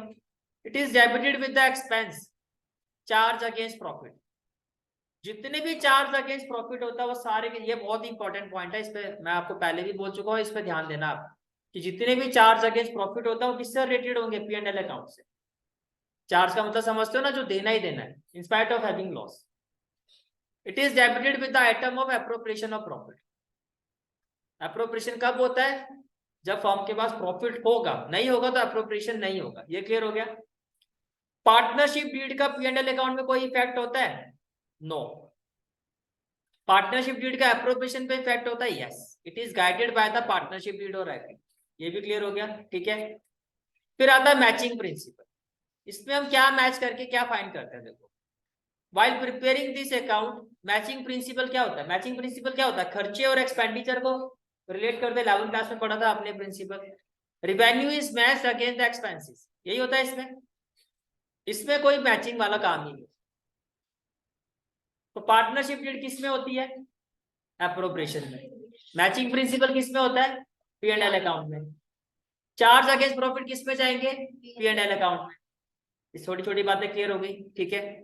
It is debited with the expense charge against profit, जितने भी चार्ज अगेंस्ट प्रॉफिट होता है वो सारे के, ये बहुत ही इंपॉर्टेंट पॉइंट है, इस पे मैं आपको पहले भी बोल चुका हूँ, इस पे ध्यान देना आप, कि जितने भी चार्ज अगेंस्ट प्रॉफिट होता है वो किससे रिलेटेड होंगे, पी&एल अकाउंट से। चार्ज का मतलब समझते हो ना, जो देना ही देना है, in spite of having loss. It is debited with the item of appropriation of profit. Appropriation कब होता है, जब फर्म के पास प्रॉफिट होगा, नहीं होगा तो एप्रोप्रिएशन नहीं होगा। ये क्लियर हो गया। पार्टनरशिप डीड का पी&एल अकाउंट में कोई इफेक्ट होता है, नो। पार्टनरशिप डीड का एप्रोप्रिएशन पे इफेक्ट होता है, yes. It is guided by the partnership deed और एग्री। ये भी क्लियर हो गया? ठीक है। फिर आता है मैचिंग प्रिंसिपल। इसमें हम क्या मैच करके क्या फाइंड करते हैं, देखो, while preparing this account, matching principal क्या होता है, मैचिंग प्रिंसिपल क्या होता है, खर्चे और एक्सपेंडिचर को रिलेट करते, 11वीं क्लास में पढ़ा था आपने principle. Revenue is matched against the expenses, यही होता है इसमें। इसमें कोई मैचिंग वाला काम ही नहीं। तो पार्टनरशिप डीड किस में होती है? एप्रोप्रिएशन में। मैचिंग प्रिंसिपल किस में होता है? पी एंड एल अकाउंट में। चार्ज अगेंस्ट प्रॉफिट किस में जाएंगे? पी एंड एल अकाउंट में। ये छोटी छोटी बातें क्लियर हो गई, ठीक है।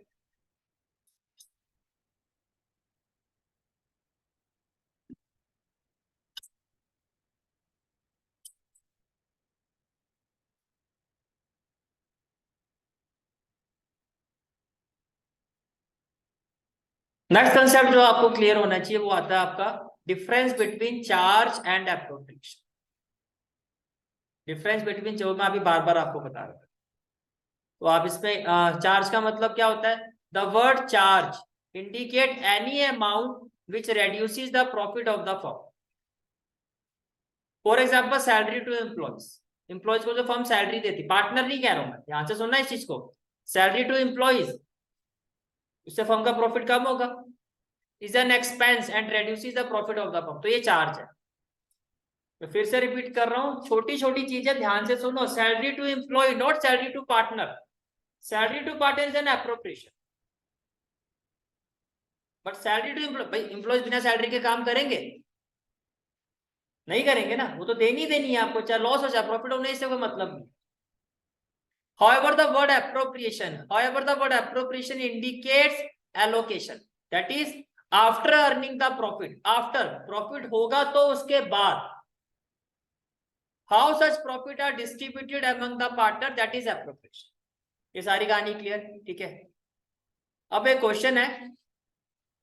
नेक्स्ट कंसेप्ट जो आपको क्लियर होना चाहिए वो आता है आपका difference between charge and appropriation. Difference between, जो मैं अभी बार बार आपको बता रहा था, तो आप इसमें चार्ज का मतलब क्या होता है? The word charge indicate any amount which reduces the profit of the firm. For example salary to employees, employees को जो फर्म सैलरी देती, पार्टनर नहीं कह रहा हूं मैं, यहां से सुनना इस चीज को, सैलरी टू एम्प्लॉयज, उससे फर्म का प्रॉफिट कम होगा, is an expense and reduces the profit of the firm, तो ये चार्ज है। तो फिर से रिपीट कर रहा हूं, छोटी छोटी चीजें ध्यान से सुनो, salary to employee not salary to partner. Salary to partner is an appropriation, but salary to employee, भाई एम्प्लॉयज बिना सैलरी के काम करेंगे? नहीं करेंगे ना, वो तो देनी देनी है आपको, चाहे लॉस हो चाहे प्रॉफिट हो, नहीं इससे कोई मतलब नहीं। However, the word appropriation indicates allocation. That is, after earning the profit, after profit होगा तो उसके बाद how such profit are distributed among the partner, that is appropriation. ये सारी कहानी क्लियर, ठीक है। अब एक क्वेश्चन है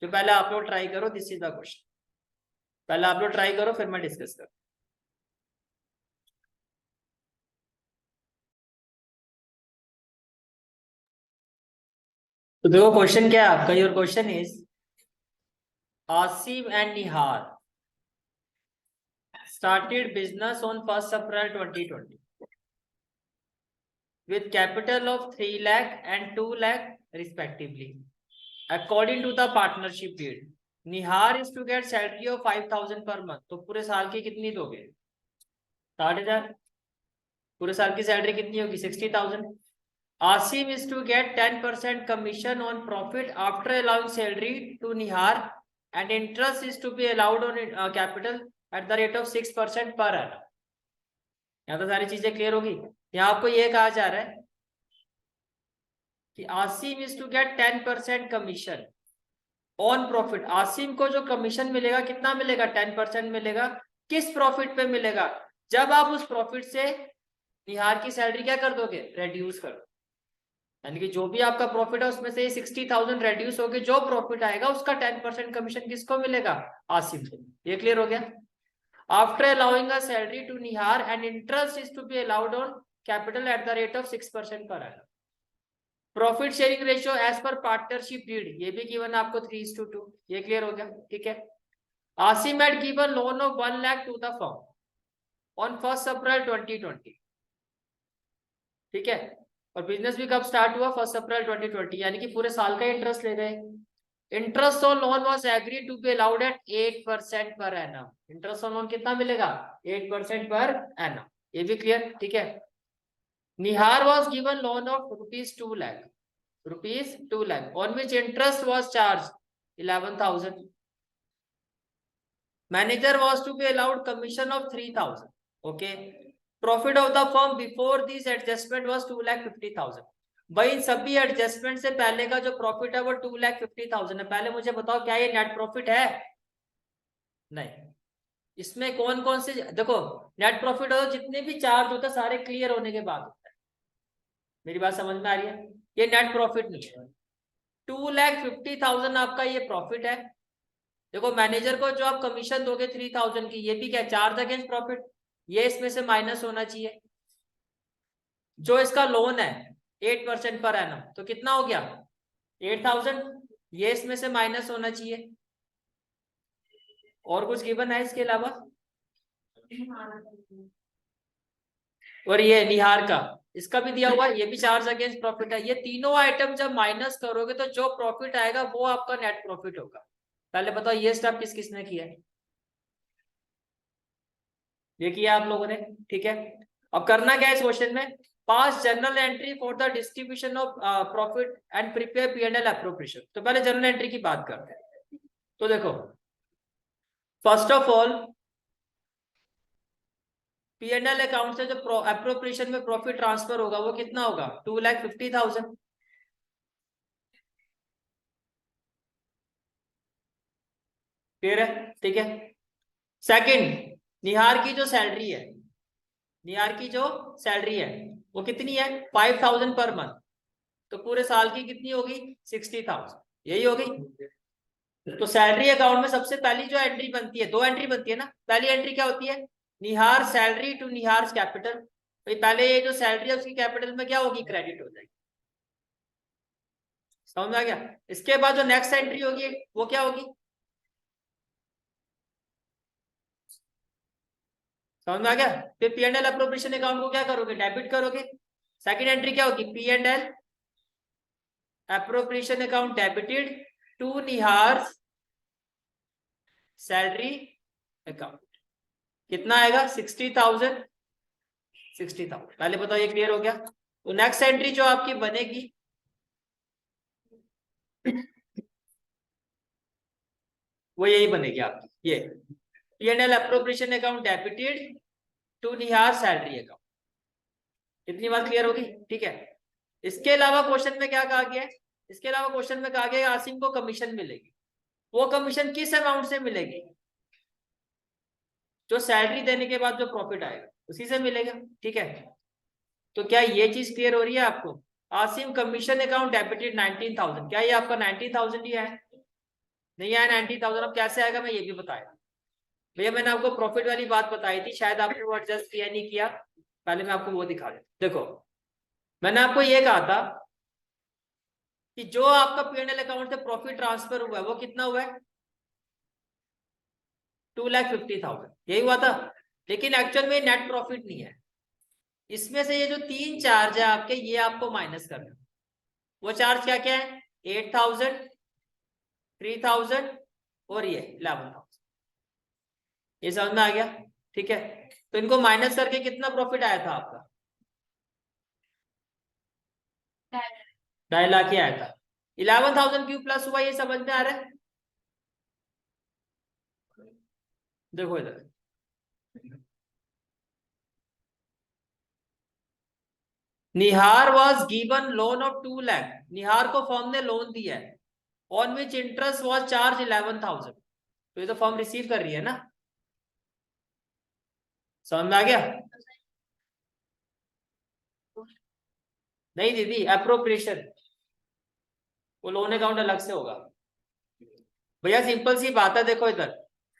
जो पहले आप लोग ट्राई करो, दिस इज द क्वेश्चन, पहले आप लोग ट्राई करो फिर मैं डिस्कस करूं। तो देखो क्वेश्चन क्या है आपका, your question is Asim and Nihar started business on 1st April 2020 with capital of 3 lakh and 2 lakh respectively. According to the partnership deed, Nihar is to get salary of 5,000 per month. तो पूरे साल की कितनी दोगे? 60,000। पूरे साल की सैलरी कितनी होगी? 60,000। Asim is to get 10% commission on profit after allowing salary to Nihar, and interest is to be allowed on capital at the rate of 6% per annum. यहाँ तो सारी चीजें क्लियर होगी। यहाँ आपको ये कहा जा रहा है कि Asim is to get 10% commission on profit. Asim को जो कमीशन मिलेगा कितना मिलेगा? 10% मिलेगा। किस प्रॉफिट पे मिलेगा? जब आप उस प्रॉफिट से निहार की सैलरी क्या कर दोगे? रेड्यूस कर दो। यानी कि जो भी आपका प्रॉफिट है उसमें से 60,000 रेड्यूस होके जो प्रॉफिट आएगा उसका 10% कमीशन किसको मिलेगा? आसिम को। ये क्लियर हो गया? After allowing a salary to Nihar, and interest is to be allowed on capital at the rate of 6% per annum. Profit sharing ratio as per partnership deed, ये भी given आपको 3:2। ये क्लियर हो गया, ठीक है। Asim had given loan of 1 lakh to the firm on 1st April 2020, ठीक है। और बिजनेस भी कब स्टार्ट हुआ? 1st April 2020, यानी कि पूरे साल का इंटरेस्ट ले गए। Interest on loan was agree to be allowed at 8% per annum. Interest on loan कितना मिलेगा? 8% पर एनम। ये भी क्लियर, ठीक है। Nihar was given loan of ₹2 lakh, ₹2 lakh, on which interest was charge 11,000। Manager was to be allowed commission of 3,000। Okay. Profit of the firm before this adjustment was 2,50,000। भाई इन सभी adjustment से पहले का जो प्रॉफिट है वो 2,50,000 है। पहले मुझे बताओ क्या ये नेट प्रॉफिट है? नहीं। इसमें कौन कौन से, देखो नेट प्रॉफिट हो जितने भी चार्ज होते हैं सारे क्लियर होने के बाद होता है। मेरी बात समझ में आ रही है? ये नेट प्रॉफिट नहीं है। 2,50,000 आपका ये प्रॉफिट है। देखो मैनेजर को जो आप कमीशन दोगे 3,000 की, ये भी क्या? चार्ज अगेंस्ट प्रॉफिट, ये इसमें से माइनस होना चाहिए। जो इसका लोन है 8% पर एनम, तो कितना हो गया? 8,000। ये इसमें से माइनस होना चाहिए। और कुछ गिवन है इसके अलावा? और ये निहार का, इसका भी दिया हुआ है, ये भी चार्ज अगेंस्ट प्रॉफिट है। ये तीनों आइटम जब माइनस करोगे तो जो प्रॉफिट आएगा वो आपका नेट प्रॉफिट होगा। पहले बताओ ये स्टेप किस किसने किया है? ये किया आप लोगों ने, ठीक है। अब करना क्या है इस क्वेश्चन में? Pass journal entry for the distribution of profit and prepare P&L appropriation. तो पहले जनरल एंट्री की बात करते हैं। तो देखो, first of all P&L account से जो एप्रोप्रिएशन में प्रॉफिट ट्रांसफर होगा वो कितना होगा? 2,50,000। क्लियर है? ठीक है। सेकंड, निहार की जो सैलरी है, निहार की जो सैलरी है वो कितनी है? 5,000 पर मंथ। तो पूरे साल की कितनी होगी? 60,000। यही होगी। तो सैलरी अकाउंट में सबसे पहली जो एंट्री बनती है, दो एंट्री बनती है ना। पहली एंट्री क्या होती है? निहार सैलरी टू निहार कैपिटल। भाई पहले ये जो सैलरी है उसकी कैपिटल में क्या होगी? क्रेडिट हो जाएगी। समझ में आ गया? इसके बाद जो नेक्स्ट एंट्री होगी वो क्या होगी? समझ में आ गया? फिर P&L एप्रोप्रिएशन अकाउंट को क्या करोगे? डेबिट करोगे। सेकंड एंट्री क्या होगी? P&L appropriation account debited to Nihar salary account. कितना आएगा? 60,000। 60,000 पहले बताओ, ये क्लियर हो गया? तो नेक्स्ट एंट्री जो आपकी बनेगी वो यही बनेगी आपकी, ये P&L appropriation account debited to Nihar salary account. इतनी बात क्लियर होगी? ठीक है। इसके अलावा क्वेश्चन में क्या कहा गया है? इसके अलावा क्वेश्चन में कहा गया आसिम को कमीशन मिलेगी। वो कमीशन किस अमाउंट से मिलेगी? जो सैलरी देने के बाद जो प्रॉफिट आएगा उसी से मिलेगा। ठीक है। तो क्या ये चीज क्लियर हो रही है आपको? Asim commission account debited 19,000। क्या ये आपका 90,000 ही है? नहीं आया 90,000। अब कैसे आएगा मैं ये भी बताया। भैया मैंने आपको प्रॉफिट वाली बात बताई थी, शायद आपने वो एडजस्ट किया नहीं किया। पहले मैं आपको वो दिखा देता। देखो, मैंने आपको ये कहा था कि जो आपका P&L अकाउंट से प्रॉफिट ट्रांसफर हुआ है वो कितना हुआ है? 2,50,000। यही हुआ था। लेकिन एक्चुअल में नेट प्रॉफिट नहीं है। इसमें से ये जो तीन चार्ज है आपके, ये आपको माइनस करना। वो चार्ज क्या क्या है? 8,000, 3,000 और ये 11,000। ये समझ में आ गया? ठीक है। तो इनको माइनस करके कितना प्रॉफिट आया था आपका? 2.5 लाख ही आया था। 11,000 क्यों प्लस हुआ ये समझ में आ रहा है? देखो इधर, Nihar was given loan of 2 lakh. Nihar को फर्म ने लोन दिया है, on which interest was charge 11,000। तो ये तो फर्म रिसीव कर रही है ना। समझ में आ गया? नहीं दीदी, अप्रोप्रिएशन, वो लोन अकाउंट अलग से होगा। भैया सिंपल सी बात है, देखो इधर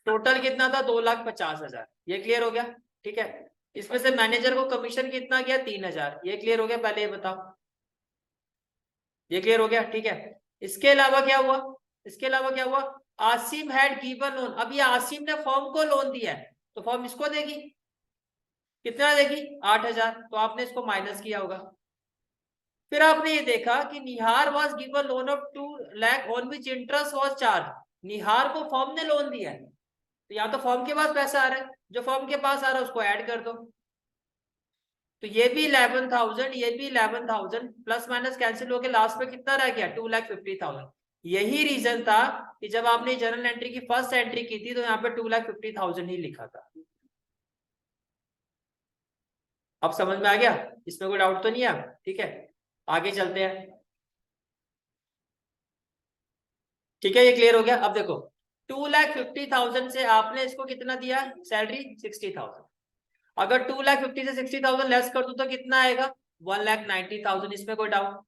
टोटल कितना था? 2,50,000। ये क्लियर हो गया? ठीक है। इसमें से मैनेजर को कमीशन कितना गया? 3,000। ये क्लियर हो गया? पहले ये बताओ। ये क्लियर हो गया? ठीक है। इसके अलावा क्या हुआ? इसके अलावा क्या हुआ? Asim had given loan. अब ये आसिम ने फर्म को लोन दिया है तो फर्म इसको देगी। कितना देगी? 8,000। तो आपने इसको माइनस किया होगा। फिर आपने ये देखा कि Nihar was given loan of 2 lakh on which interest was charge. Nihar को फर्म ने लोन दिया है तो यहाँ तो फर्म के पास पैसा आ रहा है, जो फर्म के पास आ रहा है उसको ऐड कर दो। तो ये भी 11,000, ये भी 11,000, प्लस माइनस कैंसिल होकर लास्ट में कितना रह गया? 2,50,000। यही रीजन था कि जब आपने जर्नल एंट्री की फर्स्ट एंट्री की थी तो यहाँ पे 2,50,000 ही लिखा था। अब समझ में आ गया? इसमें कोई डाउट तो नहीं है? ठीक है, आगे चलते हैं। ठीक है, ये क्लियर हो गया? अब देखो, 2,50,000 से आपने इसको कितना दिया? सैलरी 60,000। अगर 2,50,000 से 60,000 लेस कर दू तो कितना आएगा? 1,90,000। इसमें कोई डाउट?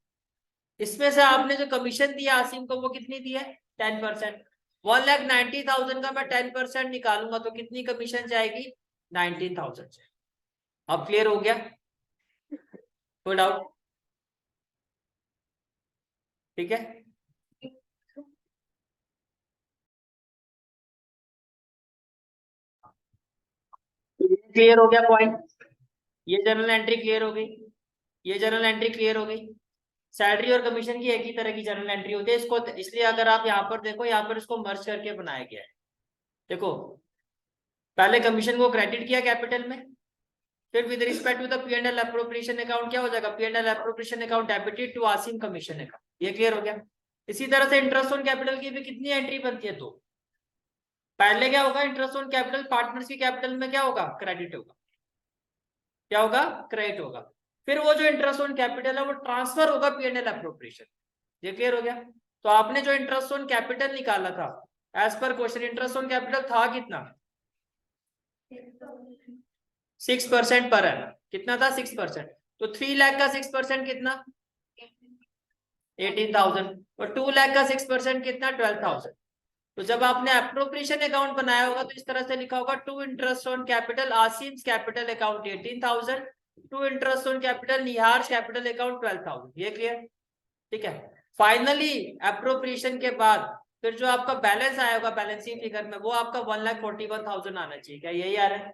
इसमें से आपने जो कमीशन दिया आसिम को वो कितनी दी है? 10%। 1,90,000 का मैं 10% निकालूंगा तो कितनी कमीशन जाएगी? 19,000 से। अब क्लियर हो गया? कोई डाउट? ठीक है, क्लियर हो गया पॉइंट? ये जर्नल एंट्री क्लियर हो गई, ये जर्नल एंट्री क्लियर हो गई। सैलरी और कमीशन की एक ही तरह की जर्नल एंट्री होती है इसको, इसलिए अगर आप यहाँ पर देखो, यहाँ पर इसको मर्ज करके बनाया गया है। देखो, पहले कमीशन को क्रेडिट किया कैपिटल में, फिर with respect to the P and L appropriation account क्या हो जाएगा, P and L appropriation account debited to Asim commission account. ये क्लियर हो गया। इसी तरह से इंटरेस्ट ऑन कैपिटल की भी कितनी एंट्री बनती है, तो पहले क्या होगा, इंटरेस्ट ऑन कैपिटल पार्टनर्स की कैपिटल में क्या होगा, क्रेडिट होगा, क्या होगा, क्रेडिट होगा। फिर वो जो इंटरेस्ट ऑन कैपिटल है वो ट्रांसफर होगा पी एंड एल एप्रोप्रिएशन। ये क्लियर हो गया। तो आपने जो इंटरेस्ट ऑन कैपिटल निकाला था as per question, interest on capital था कितना, 6% पर एनम। कितना था, 6%। तो 3 लाख का 6% कितना, 18,000। और 2 लाख का 6% कितना, 12,000। तो जब आपने अप्रोप्रिएशन अकाउंट बनाया होगा तो इस तरह से लिखा होगा, to interest on capital Asim's capital account 18,000, to interest on capital Nihar capital account 12,000। ये क्लियर, ठीक है। फाइनली अप्रोप्रिएशन के बाद फिर जो आपका बैलेंस आया होगा बैलेंस शीट फिगर में, वो आपका 1,41,000 आना चाहिए। क्या यही आ रहा है।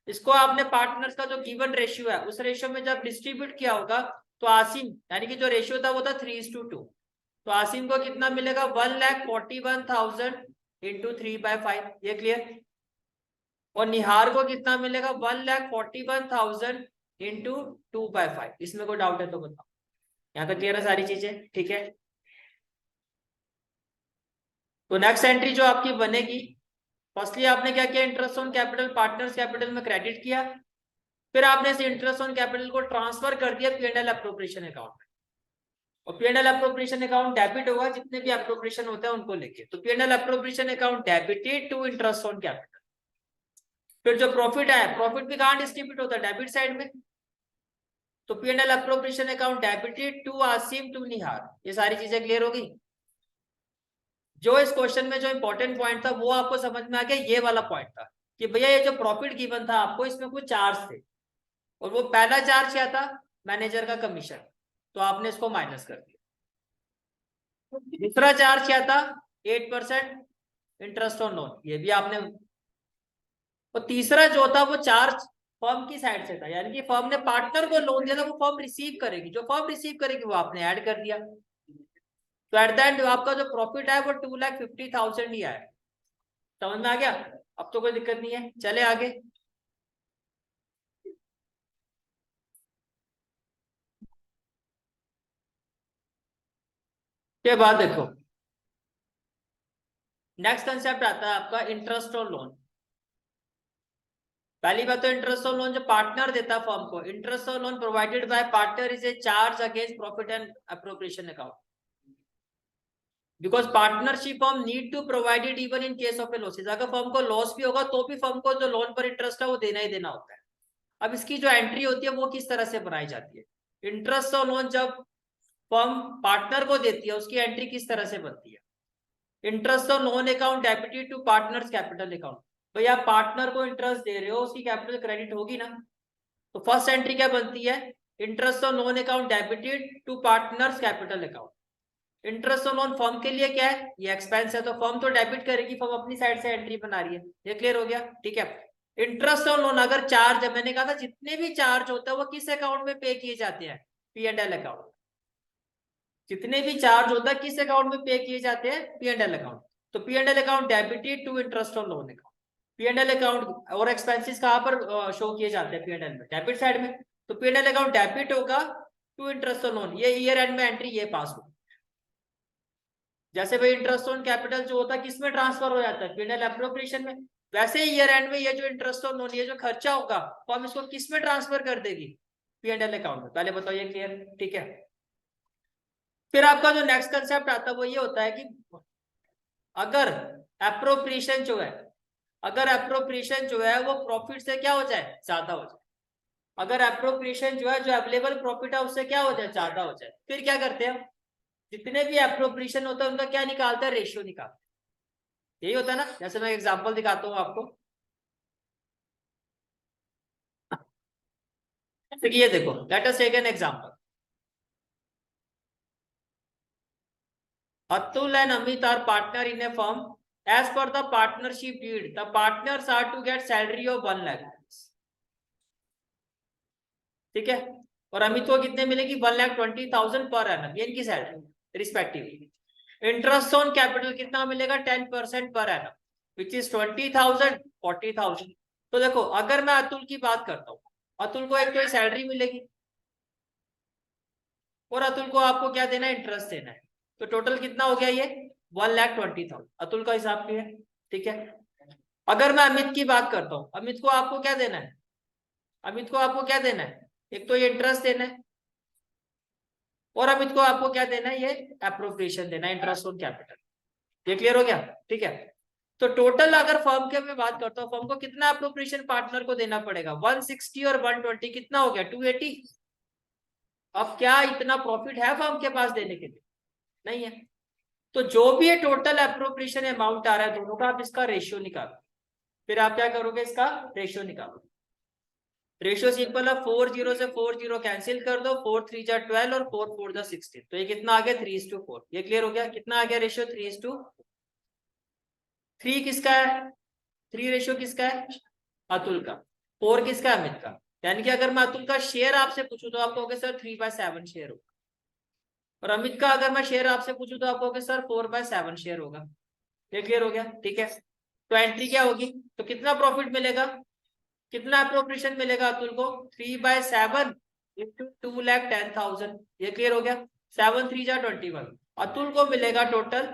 इसको आपने पार्टनर्स का जो गिवन रेशियो है उस रेशियो में जब डिस्ट्रीब्यूट किया होगा तो आसिम यानी कि जो रेशियो था वो था 3:2। तो आसिम को कितना मिलेगा, 1,41,000 इंटू 3/5। ये क्लियर। और निहार को कितना मिलेगा, 1,41,000 इंटू 2/5। इसमें कोई डाउट है तो बताओ। यहाँ तक क्लियर है सारी चीजें, ठीक है। तो नेक्स्ट एंट्री जो आपकी बनेगी, फर्स्टली आपने क्या किया, interest on capital partners capital में क्रेडिट किया। फिर आपने इस इंटरेस्ट ऑन कैपिटल को ट्रांसफर कर दिया P and L appropriation account में। और P and L appropriation account debit होगा जितने भी एप्रोप्रिएशन होते हैं उनको लेके। तो P and L appropriation account debited to interest on capital. फिर जो प्रॉफिट है, प्रॉफिट भी कहां डिस्ट्रीब्यूट होता है, डेबिट साइड में। तो P and L appropriation account debited to Asim to Nihar. ये सारी चीजें क्लियर होगी। जो इस क्वेश्चन में जो इंपॉर्टेंट पॉइंट था वो आपको समझ में आ गया, ये वाला पॉइंट था कि भैया ये जो प्रॉफिट गिवन था आपको इसमें कुछ चार्ज थे, और वो पहला चार्ज क्या था, मैनेजर का कमीशन। तो आपने इसको माइनस कर दिया। दूसरा चार्ज क्या था, 8% इंटरेस्ट ऑन लोन, ये भी आपने। और तीसरा जो था वो चार्ज फर्म की साइड से था, यानी कि फर्म ने पार्टनर को लोन दिया था, वो फर्म रिसीव करेगी, जो फर्म रिसीव करेगी वो आपने ऐड कर दिया। तो एट द एंड आपका जो प्रॉफिट है वो 2,50,000 ही आया। समझ में आ गया। अब तो कोई दिक्कत नहीं है, चले आगे। के बाद देखो नेक्स्ट कंसेप्ट आता है आपका इंटरेस्ट और लोन। पहली बात तो इंटरेस्ट और लोन जो पार्टनर देता है फर्म को, इंटरेस्ट और loan provided by partner is a charge against profit and appropriation account, because partnership firm need to provided even in case of a losses. अगर फर्म को लॉस भी होगा तो भी फर्म को जो लोन पर इंटरेस्ट है वो देना ही देना होता है। अब इसकी जो एंट्री होती है वो किस तरह से बनाई जाती है, इंटरेस्ट और लोन जब फर्म पार्टनर को देती है उसकी एंट्री किस तरह से बनती है। इंटरेस्ट और loan account debited to partners capital account. तो आप पार्टनर को इंटरेस्ट दे रहे हो, उसकी कैपिटल क्रेडिट होगी ना। तो फर्स्ट एंट्री क्या बनती है, इंटरेस्ट और loan account debited to partners capital account. Interest और लोन फर्म के लिए क्या है, ये एक्सपेंस है, तो फर्म तो डेबिट करेगी, फर्म अपनी साइड से एंट्री बना रही है। ये क्लियर हो गया, ठीक है। इंटरेस्ट और लोन अगर चार्ज है, मैंने कहा था जितने भी चार्ज होते हैं वो किस अकाउंट में पे किए जाते हैं, पी एंड एल अकाउंट। जितने भी चार्ज होता है किस अकाउंट में पे किए जाते हैं, पी एंड एल अकाउंट। तो P and L account debited to interest और loan account. P and L account और एक्सपेंसेस कहां पर शो किए जाते हैं, पी एंड एल में, डेबिट साइड में। तो P and L account debit होगा टू इंटरेस्ट और लोन, ये ईयर एंड में एंट्री ये पास होगी। जैसे भाई इंटरेस्ट ऑन कैपिटल जो होता है किस में ट्रांसफर हो जाता है, पी एंड एल एप्रोप्रिएशन में। वैसे ही ईयर एंड में ये जो इंटरेस्ट ऑन लोन, ये जो खर्चा होगा तो हम इसको किस में ट्रांसफर कर देगी, पी एंड एल अकाउंट में। पहले बताओ ये क्लियर, ठीक है। फिर आपका जो नेक्स्ट कंसेप्ट आता है वो ये होता है कि अगर एप्रोप्रिएशन जो है, अगर एप्रोप्रिएशन जो है वो प्रॉफिट से क्या हो जाए, ज्यादा हो जाए। अगर एप्रोप्रिएशन जो है, जो अवेलेबल प्रॉफिट है उससे क्या हो जाए, ज्यादा हो जाए, फिर क्या करते हैं, जितने भी एप्रोप्रिएशन होता है उनका क्या निकालता है, रेशियो निकालते हैं। यही होता है ना। जैसे मैं एग्जांपल दिखाता हूँ आपको, तो ये देखो, let us take an example. Atul and Amit are partner in a firm. As per the partnership deed, the partners are to get salary of 1 lakh. ठीक है। और अमित को कितने मिलेगी, 1,20,000 पर एनम, ये इनकी salary respectively. Interest on capital कितना मिलेगा, 10% पर एनम, विच इज 20,000, 40,000। तो देखो अगर मैं अतुल की बात करता हूँ, अतुल को एक तो सैलरी मिलेगी और अतुल को आपको क्या देना है, इंटरेस्ट देना है। तो टोटल कितना हो गया ये 1,20,000 अतुल का हिसाब भी है। ठीक है, अगर मैं अमित की बात करता हूँ, अमित को आपको क्या देना है, अमित को आपको क्या देना है, एक तो ये इंटरेस्ट देना है और अमित को आपको क्या देना है, ये एप्रोप्रिएशन देना है, इंटरेस्ट ऑन कैपिटल। ये क्लियर हो गया। ठीक है, तो टोटल अगर फर्म के मैं बात करता हूँ, फर्म को कितना एप्रोप्रिएशन पार्टनर को देना पड़ेगा, 160 और 120 कितना हो गया 280। अब क्या इतना प्रॉफिट है फर्म के पास देने के लिए, नहीं है। तो जो भी ये टोटल एप्रोप्रिएशन अमाउंट आ रहा है दोनों का, आप इसका रेशियो निकालो। फिर आप क्या करोगे, इसका रेशियो निकालो। रेशियो सिंपल है, 4 0 से 4 0 कैंसिल कर दो, 4 3 जा 12 और 4 4 जा 16। तो ये कितना आ गया 3:4। ये क्लियर हो गया, कितना आ गया रेशियो 3:3 किसका है, 3 रेशियो किसका है, अतुल का। 4 किसका है, अमित का। यानी कि अगर मैं अतुल का शेयर आपसे पूछूं तो आप कहोगे सर 3/7 शेयर होगा, और अमित का अगर मैं शेयर आपसे पूछूं तो आप कहोगे सर 4/7 शेयर होगा। ये क्लियर हो गया। ठीक है, तो एंट्री क्या होगी, तो कितना प्रॉफिट मिलेगा, कितना अप्रोप्रिएशन मिलेगा अतुल को, 3/7 इंटू 2,10,000। ये क्लियर हो गया। 7 3 जा 21, अतुल को मिलेगा टोटल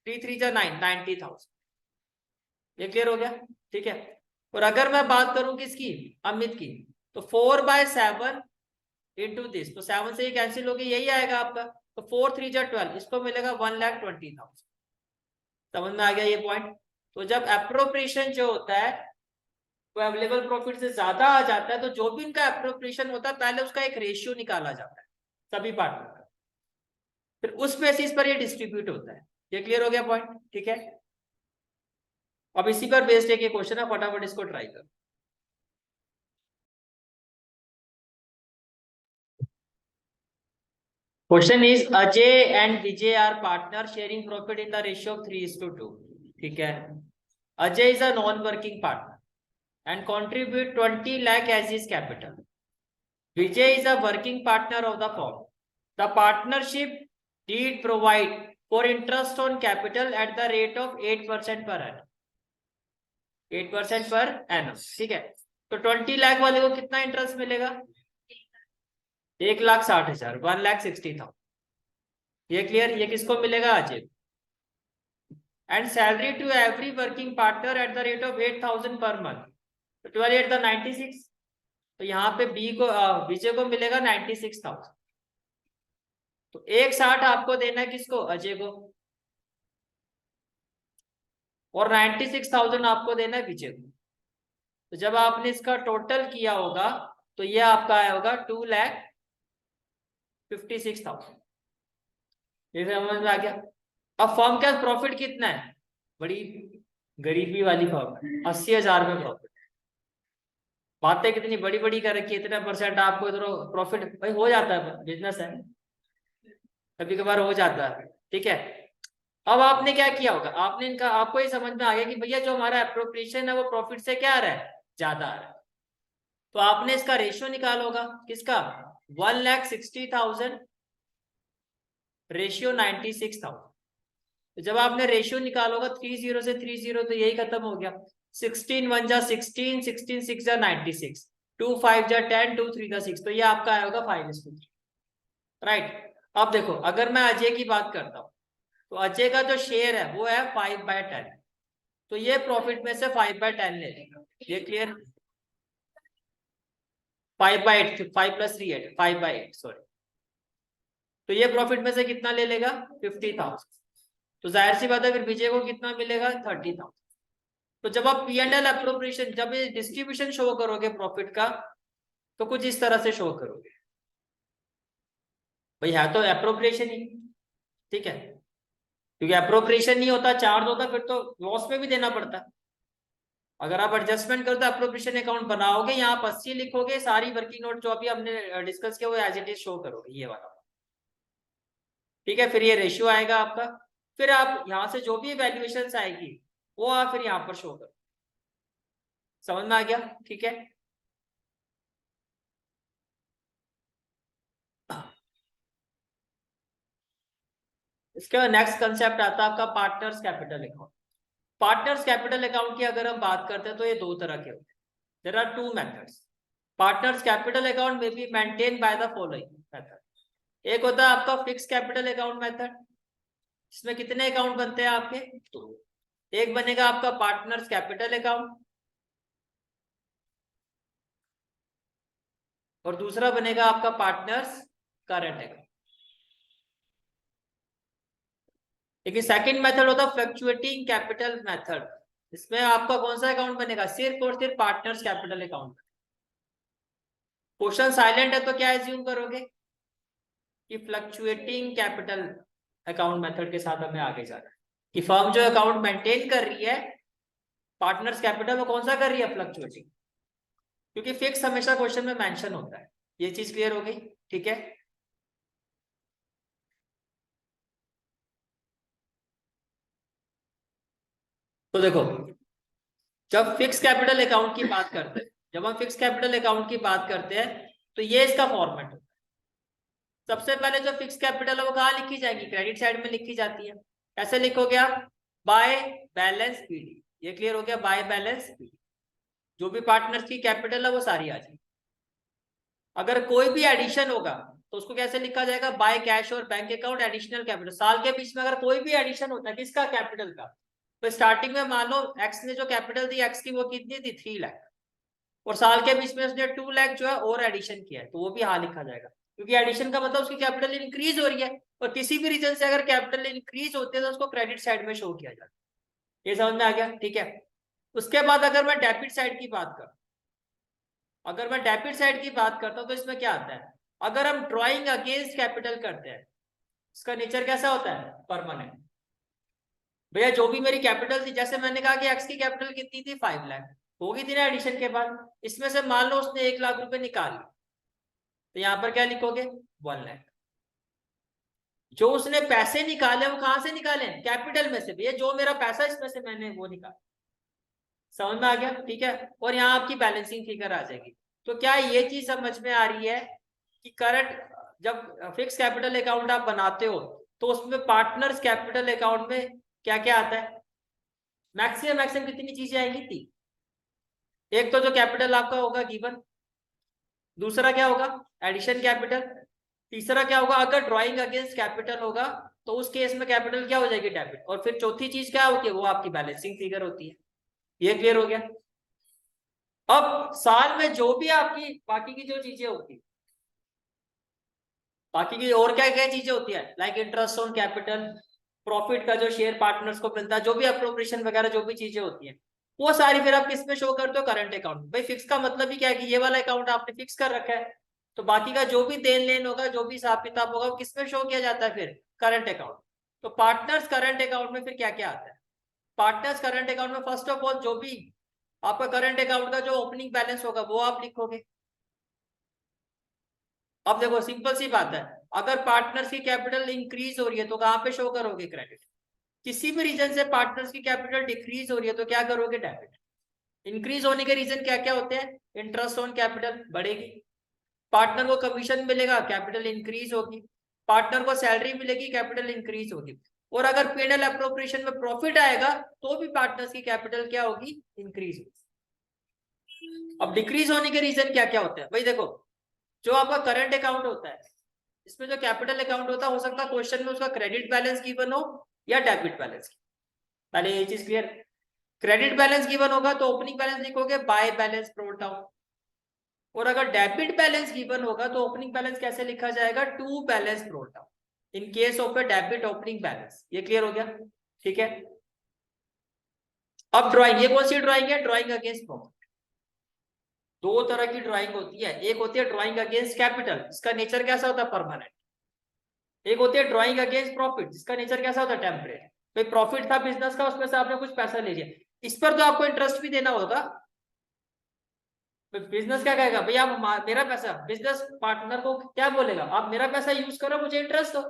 3 3 जा 9 90,000। ये क्लियर हो गया। ठीक है, और अगर मैं बात करूं किसकी, अमित की, तो 4/7 इंटू दिस, तो 7 से ही कैंसिल होगी, यही आएगा आपका। तो 4 3 जा 12, इसको मिलेगा 1,20,000। समझ में आ गया ये पॉइंट। तो जब अप्रोप्रिएशन जो होता है वो अवेलेबल प्रॉफिट से ज्यादा आ जाता है, तो जो भी इनका अप्रोप्रिएशन होता है पहले उसका एक रेशियो निकाला जाता है सभी पार्टनर का, फिर उस बेसिस पर ये डिस्ट्रीब्यूट होता है। ये क्लियर हो गया पॉइंट। ठीक है, अब इसी पर बेस्ड एक क्वेश्चन है, फटाफट इसको ट्राई करो। Question is Ajay and Vijay are partner sharing profit in the ratio of 3:2। ठीक है, Ajay is a non working partner and contribute 20 lakh as his capital. Vijay is a working partner of the firm. The partnership did provide for interest on capital at the rate of 8% per annum. 8% पर annum। ठीक है, तो 20 लाख वाले को कितना interest मिलेगा, 1,60,000, 1,60,000। ये clear, ये किसको मिलेगा, Ajay. And salary to every working partner at the rate of 8,000 per month, तो 12 8 द 96। तो यहाँ पे बी को विजय को मिलेगा 96,000। तो 1,60 आपको देना है किसको, अजय को, और 96,000 आपको देना है विजय को। तो जब आपने इसका टोटल किया होगा तो ये आपका आया होगा 2,56,000। ये समझ में आ गया। अब फर्म का प्रॉफिट कितना है, बड़ी गरीबी वाली फर्म, 80,000 में प्रॉफिट। बातें कितनी बड़ी बड़ी कर रखी है, इतना परसेंट आपको इधर प्रॉफिट, भाई हो जाता है, बिजनेस है, कभी कभार हो जाता है। ठीक है, अब आपने क्या किया होगा, आपने इनका, आपको ये समझ में आ गया कि भैया जो हमारा एप्रोप्रिएशन है वो प्रॉफिट से क्या आ रहा है, ज्यादा आ रहा है। तो आपने इसका रेशियो निकाला होगा, किसका, 1,60,000 रेशियो 96,000। तो जब आपने रेशियो निकाला होगा 30 से 30, तो यही खत्म हो गया। 16 1 जा 16, 16 6 जा 96, 2 5 जा 10, 2 3 जा 6, तो ये आपका आया होगा 5:3। राइट, अब देखो अगर मैं अजय की बात करता हूँ, तो अजय का जो शेयर है वो है 5/10, तो ये प्रॉफिट में से 5/10 ले लेगा। ये क्लियर, 5/8, 5 + 3 8, 5/8 सॉरी। तो ये प्रॉफिट में से कितना ले लेगा, 50,000। तो जाहिर सी बात है फिर विजय को कितना मिलेगा, 30,000। तो जब आप P&L एप्रोप्रिएशन, जब ये डिस्ट्रीब्यूशन शो करोगे प्रॉफिट का, तो कुछ इस तरह से शो करोगे, भाई है तो एप्रोप्रिएशन ही। ठीक है, क्योंकि एप्रोप्रिएशन नहीं होता, चार्ज होता, फिर तो लॉस में भी देना पड़ता। अगर आप एडजस्टमेंट करो तो एप्रोप्रिएशन अकाउंट बनाओगे, यहाँ आप 80 लिखोगे, सारी वर्किंग नोट जो अभी हमने डिस्कस किया वो एज इट इज शो करोगे, ये वाला। ठीक है, फिर ये रेशियो आएगा आपका, फिर आप यहाँ से जो भी वैल्यूएशन आएगी वो आप फिर यहाँ पर शो करो। समझ में आ गया। ठीक है, इसके बाद नेक्स्ट कंसेप्ट आता है आपका partners capital account. Partners capital account की अगर हम बात करते हैं तो ये दो तरह के होते हैं। There are two methods, partners capital account में be maintain by the following method. एक होता है आपका फिक्स कैपिटल अकाउंट मेथड, इसमें कितने अकाउंट बनते हैं आपके? तो एक बनेगा आपका पार्टनर्स कैपिटल अकाउंट और दूसरा बनेगा आपका पार्टनर्स करंट अकाउंट। लेकिन सेकंड मेथड होता है फ्लक्चुएटिंग कैपिटल मेथड, इसमें आपका कौन सा अकाउंट बनेगा? सिर्फ और सिर्फ partners capital account. Question silent है तो क्या एज्यूम करोगे कि फ्लक्चुएटिंग कैपिटल अकाउंट मेथड के साथ हमें आगे जाना है, कि फर्म जो अकाउंट मेंटेन कर रही है पार्टनर्स कैपिटल में कौन सा कर रही है? फ्लक्चुएटिंग, क्योंकि फिक्स हमेशा क्वेश्चन में मेंशन होता है। ये चीज क्लियर हो गई? ठीक है, तो देखो जब फिक्स कैपिटल अकाउंट की बात करते हैं, जब हम फिक्स कैपिटल अकाउंट की बात करते हैं तो ये इसका फॉर्मेट होता है। सबसे पहले जो फिक्स कैपिटल है वो कहाँ लिखी जाएगी? क्रेडिट साइड में लिखी जाती है। कैसे लिखोगे आप? By balance PD. ये क्लियर हो गया? बाय बैलेंस पीडी, जो भी पार्टनर्स की कैपिटल है वो सारी आ जाएगी। अगर कोई भी एडिशन होगा तो उसको कैसे लिखा जाएगा? बाय कैश और बैंक अकाउंट एडिशनल कैपिटल। साल के बीच में अगर कोई भी एडिशन होता है किसका? कैपिटल का, तो स्टार्टिंग में मान लो एक्स ने जो कैपिटल दी एक्स की वो कितनी थी? 3 लाख, और साल के बीच में उसने 2 लाख जो है और एडिशन किया है, तो वो भी हाँ लिखा जाएगा, क्योंकि एडिशन का मतलब उसकी कैपिटल इंक्रीज हो रही है, और किसी भी रीजन से अगर कैपिटल इंक्रीज होती है तो उसको क्रेडिट साइड में शो किया जाता है। ये समझ में आ गया? ठीक है, उसके बाद अगर मैं डेबिट साइड की बात करूं, अगर मैं डेबिट साइड की बात करता हूं तो इसमें क्या आता है? अगर हम ड्रॉइंग अगेंस्ट कैपिटल करते हैं, इसका नेचर कैसा होता है? परमानेंट। भैया जो भी मेरी कैपिटल थी, जैसे मैंने कहा कि एक्स की कैपिटल कितनी थी? 5 लाख होगी थी ना एडिशन के बाद, इसमें से मान लो उसने 1 लाख रुपए निकाल ली, तो यहां पर क्या लिखोगे? 1 लाख। जो उसने पैसे निकाले वो कहां से निकाले? कैपिटल में से। भैया जो मेरा पैसा इसमें से मैंने वो निकाला। समझ में आ गया? ठीक है, और यहाँ आपकी बैलेंसिंग फिगर आ जाएगी। तो क्या ये चीज समझ में आ रही है कि करंट जब फिक्स कैपिटल अकाउंट आप बनाते हो तो उसमें पार्टनर्स कैपिटल अकाउंट में क्या क्या आता है? मैक्सिमम मैक्सिमम कितनी चीजें आएंगी? 3। एक तो जो कैपिटल आपका होगा गिवन, दूसरा क्या होगा? एडिशन कैपिटल, तीसरा क्या होगा? अगर ड्राइंग अगेंस्ट कैपिटल होगा तो उस केस में कैपिटल क्या हो जाएगी? डेबिट, और फिर चौथी चीज क्या होती है? वो आपकी बैलेंसिंग फिगर होती है। ये क्लियर हो गया? अब साल में जो भी आपकी बाकी की जो चीजें होती है, बाकी की और क्या क्या चीजें होती है, like interest on capital, profit का जो शेयर पार्टनर्स को मिलता है, जो भी अप्रोप्रिएशन वगैरह जो भी चीजें होती है, वो सारी फिर आप किस में शो करते हो? Current account. भाई फिक्स का मतलब ही क्या है कि ये वाला अकाउंट आपने फिक्स कर रखा है, तो बाकी का जो भी देन लेन होगा, जो भी हिसाब किताब होगा, वो किस में शो किया जाता है? फिर करंट अकाउंट। तो पार्टनर्स करंट अकाउंट में फिर क्या क्या आता है? पार्टनर्स करंट अकाउंट में फर्स्ट ऑफ ऑल जो भी आपका करंट अकाउंट का जो ओपनिंग बैलेंस होगा वो आप लिखोगे। अब देखो सिंपल सी बात है, अगर पार्टनर्स की कैपिटल इंक्रीज हो रही है तो कहां पे शो करोगे? क्रेडिट। किसी भी रीजन से पार्टनर्स की कैपिटल डिक्रीज हो रही है तो क्या करोगे? डेबिट। इंक्रीज होने के रीजन क्या क्या होते हैं? इंटरेस्ट ऑन कैपिटल बढ़ेगी, पार्टनर को कमीशन मिलेगा, कैपिटल इंक्रीज होगी, पार्टनर को सैलरी मिलेगी, कैपिटल इंक्रीज होगी, और अगर पीएनएल अप्रोप्रिएशन में प्रॉफिट आएगा तो भी पार्टनर्स की कैपिटल क्या होगी? इंक्रीज होगी। अब डिक्रीज होने के रीजन क्या क्या होते हैं? भाई देखो, जो आपका करंट अकाउंट होता है इसमें जो कैपिटल अकाउंट होता है, हो सकता है क्वेश्चन में उसका क्रेडिट बैलेंस गिवन हो या डेबिट बैलेंस। पहले ये चीज क्लियर, क्रेडिट बैलेंस गिवन होगा तो ओपनिंग बैलेंस लिखोगे बाय बैलेंस ब्रॉट डाउन, और अगर डेबिट बैलेंस गिवन होगा तो ओपनिंग बैलेंस कैसे लिखा जाएगा? To balance brought down in case of a debit opening balance. ये क्लियर हो गया? ठीक है, अब ड्राइंग, ये कौन सी ड्राइंग है? Drawing against profit. दो तरह की ड्राइंग होती है, एक होती है ड्राइंग अगेंस्ट कैपिटल, इसका नेचर कैसा होता है? परमानेंट। एक होती है ड्राइंग अगेंस्ट प्रॉफिट, जिसका नेचर कैसा होता है? टेम्परेरी। भाई प्रॉफिट था बिजनेस का, उसमें से आपने कुछ पैसा ले लिया, इस पर तो आपको इंटरेस्ट भी देना होगा। बिजनेस क्या कहेगा? भैया आप मेरा पैसा, बिजनेस पार्टनर को क्या बोलेगा? आप मेरा पैसा यूज करो, मुझे इंटरेस्ट दो।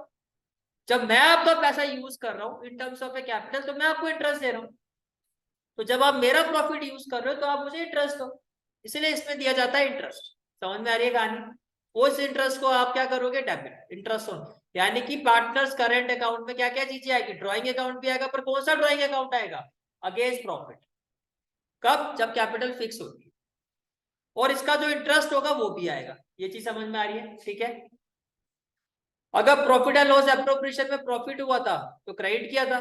जब मैं आपका पैसा यूज कर रहा हूँ in terms of A capital तो मैं आपको इंटरेस्ट दे रहा हूँ, तो जब आप मेरा प्रॉफिट यूज कर रहे हो तो आप मुझे इंटरेस्ट दो, इसलिए इसमें दिया जाता है इंटरेस्ट। समझ में आ रही है कहानी? उस इंटरेस्ट को आप क्या करोगे? Debit, interest on. यानी कि पार्टनर्स करंट अकाउंट में क्या क्या चीजें आएगी? ड्राइंग अकाउंट भी आएगा, पर कौन सा ड्राइंग अकाउंट आएगा? Against profit. कब? जब कैपिटल फिक्स होती है। और इसका जो इंटरेस्ट होगा वो भी आएगा। ये चीज समझ में आ रही है? ठीक है। अगर प्रॉफिट एंड लॉस एप्रोप्रिएशन में प्रॉफिट हुआ था तो क्रेडिट किया था।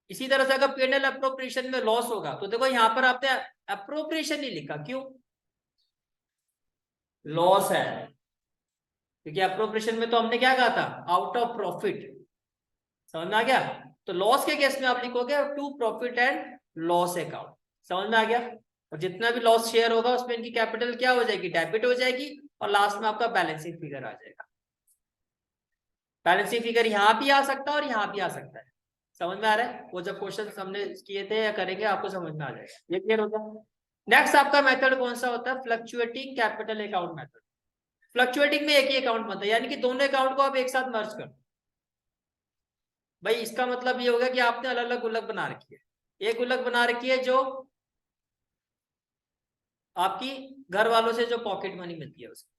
इसी तरह से अगर P&L एप्रोप्रिएशन में लॉस होगा तो देखो यहां पर आपने एप्रोप्रिएशन नहीं लिखा, क्यों? लॉस है, क्योंकि एप्रोप्रिएशन में तो हमने क्या कहा था, आउट ऑफ प्रॉफिट। समझ में आ गया? तो लॉस के केस में आप लिखोगे to profit and loss account. समझ में आ गया? और जितना भी लॉस शेयर होगा उसमें इनकी कैपिटल क्या हो जाएगी, डेबिट हो जाएगी, और लास्ट में आपका बैलेंसिंग फिगर आ जाएगा। बैलेंसिंग फिगर यहाँ भी आ सकता है और यहाँ भी आ सकता है। समझ में आ रहा है? वो जब क्वेश्चन हमने किए थे या करेंगे आपको समझ में आ जाएगा। ये क्लियर होगा? नेक्स्ट आपका मेथड कौन सा होता है, fluctuating capital account method. Fluctuating में एक ही अकाउंट बनता है, यानी कि दोनों अकाउंट को आप एक साथ मर्ज कर। भाई इसका मतलब ये होगा कि आपने अलग अलग गुल्लक बना रखी है। एक गुल्लक बना रखी है जो आपकी घर वालों से जो पॉकेट मनी मिलती है उसकी,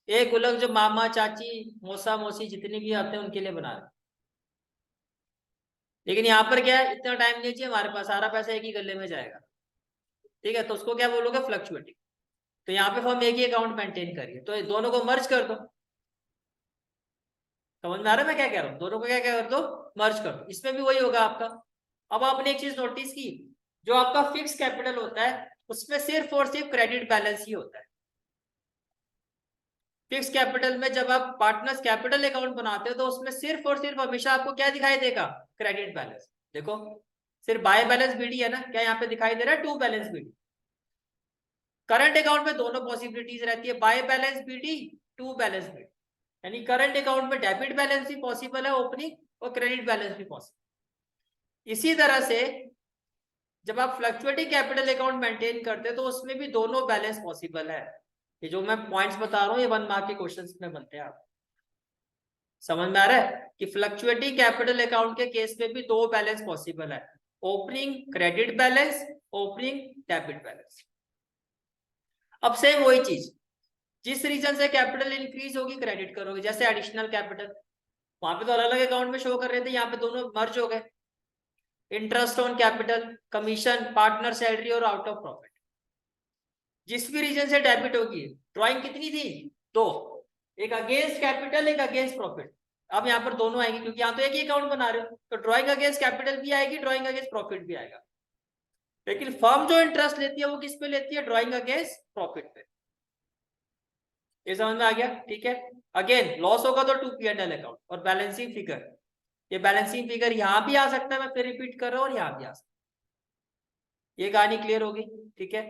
एक गुल्लक जो मामा चाची मौसा मौसी जितने भी आते हैं उनके लिए बना रहे। लेकिन यहाँ पर क्या है, इतना टाइम नहीं चाहिए हमारे पास, सारा पैसा एक ही गले में जाएगा। ठीक है, तो उसको क्या बोलोगे, फ्लक्चुएटिंग। तो यहाँ पे हम एक ही अकाउंट मेंटेन करिए, तो दोनों को मर्ज कर दो। समझ में आ रहा है मैं क्या कह रहा हूँ? दोनों को क्या क्या कर दो, मर्ज कर दो। इसमें भी वही होगा आपका। अब आपने एक चीज नोटिस की, जो आपका फिक्स कैपिटल होता है उसमें सिर्फ और सिर्फ क्रेडिट बैलेंस ही होता है। फिक्स कैपिटल में जब आप पार्टनर्स कैपिटल अकाउंट बनाते हो तो उसमें सिर्फ और सिर्फ हमेशा आपको क्या दिखाई देगा, क्रेडिट बैलेंस। देखो सिर्फ बाय बैलेंस बीडी है ना, क्या यहाँ पे दिखाई दे रहा है, to balance BD. Current account में दोनों पॉसिबिलिटीज रहती है, by balance BD, to balance BD. यानी करंट अकाउंट में डेबिट बैलेंस भी पॉसिबल है ओपनिंग, और क्रेडिट बैलेंस भी पॉसिबल। इसी तरह से जब आप फ्लक्चुएटिंग कैपिटल अकाउंट मेंटेन करते हैं तो उसमें भी दोनों बैलेंस पॉसिबल है। ये जो मैं पॉइंट्स बता रहा हूँ ये 1 मार्क के क्वेश्चंस में बनते हैं। आप समझ में आ रहा है कि फ्लक्चुएटिंग कैपिटल अकाउंट के केस में भी दो बैलेंस पॉसिबल है, opening credit balance, opening debit balance. अब सेम वही चीज, जिस रीजन से कैपिटल इंक्रीज होगी क्रेडिट करोगे, जैसे एडिशनल कैपिटल, वहां पे तो अलग अलग अकाउंट में शो कर रहे थे, यहाँ पे दोनों मर्ज हो गए। Interest on capital, commission, partner salary और आउट ऑफ प्रॉफिट, जिस भी रीजन से डेबिट होगी। ड्राइंग कितनी थी, दो, एक अगेंस्ट कैपिटल, एक अगेंस्ट प्रॉफिट। अब यहाँ पर दोनों आएंगे क्योंकि यहाँ तो एक ही अकाउंट बना रहे हो, तो ड्राइंग अगेंस्ट कैपिटल भी आएगी, ड्राइंग अगेंस्ट प्रॉफिट भी आएगा। लेकिन फर्म जो इंटरेस्ट लेती है वो किस पे लेती है, ड्राइंग अगेंस्ट प्रॉफिट पे। ये समझ में आ गया? ठीक है। अगेन लॉस होगा तो टू P&L अकाउंट और बैलेंसिंग फिगर। ये बैलेंसिंग फिगर यहाँ भी आ सकता है, मैं फिर रिपीट कर रहा हूँ, और यहाँ भी आ सकता है। ये कहानी क्लियर होगी? ठीक है।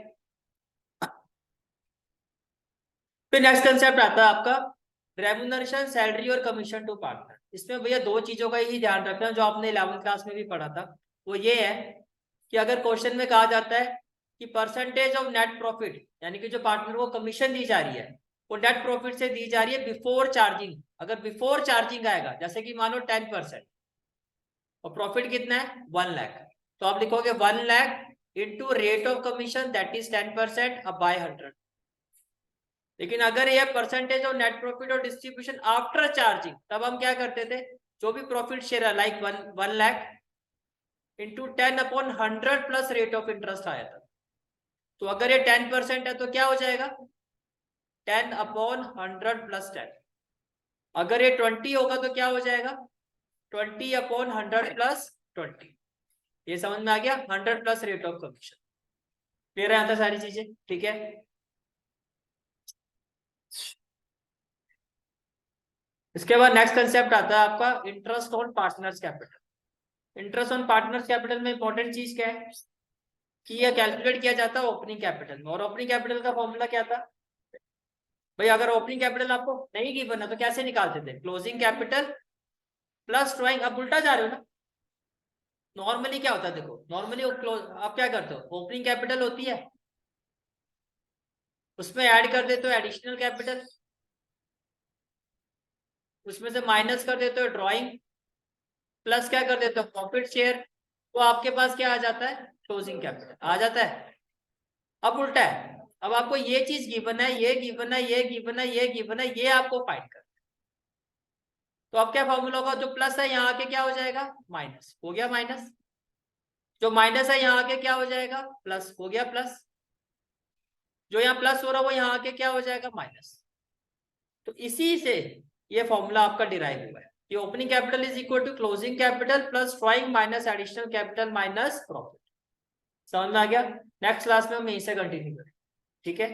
फिर नेक्स्ट कंसेप्ट आता है आपका रेम्यूनरेशन, सैलरी और कमीशन टू पार्टनर। इसमें भैया दो चीजों का ही ध्यान रखना जो आपने 11th क्लास में भी पढ़ा था। वो ये है कि अगर क्वेश्चन में कहा जाता है कि परसेंटेज ऑफ नेट प्रॉफिट, यानी कि जो पार्टनर को कमीशन दी जा रही है वो नेट प्रॉफिट से दी जा रही है बिफोर चार्जिंग। अगर बिफोर चार्जिंग आएगा, जैसे कि मानो 10%, और प्रॉफिट कितना है 1 लाख, तो आप लिखोगे 1 lakh into rate of commission that is 10% अब बाय 100। लेकिन अगर ये परसेंटेज ऑफ नेट प्रॉफिट और डिस्ट्रीब्यूशन आफ्टर चार्जिंग, तब हम क्या करते थे, जो भी प्रॉफिट शेयर है like 1 lakh into 10/100 plus rate of interest आया था। तो अगर ये 10% है तो क्या हो जाएगा, 10/100 प्लस 10। अगर ये 20 होगा तो क्या हो जाएगा, 20/100 प्लस 20। ये समझ में आ गया, 100 plus rate of commission. Clear है यहाँ तक सारी चीजें? ठीक है। इसके बाद नेक्स्ट कंसेप्ट आता है आपका interest on partners capital. Interest on partners capital में इंपॉर्टेंट चीज क्या है कि यह कैलकुलेट किया जाता है ओपनिंग कैपिटल में। और ओपनिंग कैपिटल का फॉर्मूला क्या था भाई, अगर ओपनिंग कैपिटल आपको नहीं गिवन है तो कैसे निकालते थे, क्लोजिंग कैपिटल प्लस ड्राइंग। अब उल्टा जा रहे हो ना, नॉर्मली क्या होता है, देखो नॉर्मली आप क्या करते हो, ओपनिंग कैपिटल होती है उसमें ऐड कर देते हो एडिशनल कैपिटल, उसमें से माइनस कर देते हो ड्राइंग, प्लस क्या कर देते हो प्रॉफिट शेयर, तो आपके पास क्या आ जाता है, क्लोजिंग कैपिटल आ जाता है। अब उल्टा है, अब आपको ये चीज गिवन है, ये गिवन है, ये गिवन है, ये गिवन है, ये आपको फाइंड कर। तो अब क्या फॉर्मूला होगा, जो प्लस है यहाँ आके क्या हो जाएगा, माइनस हो गया माइनस, जो माइनस है यहाँ आके क्या हो जाएगा, प्लस हो गया प्लस। जो यहाँ प्लस हो रहा है वो यहाँ आके क्या हो जाएगा, माइनस। तो इसी से ये फॉर्मूला आपका डिराइव हुआ है कि opening capital is equal to closing capital plus drawing minus additional capital minus profit. समझ में आ गया? नेक्स्ट क्लास में हम यहीं से कंटिन्यू करें, ठीक है।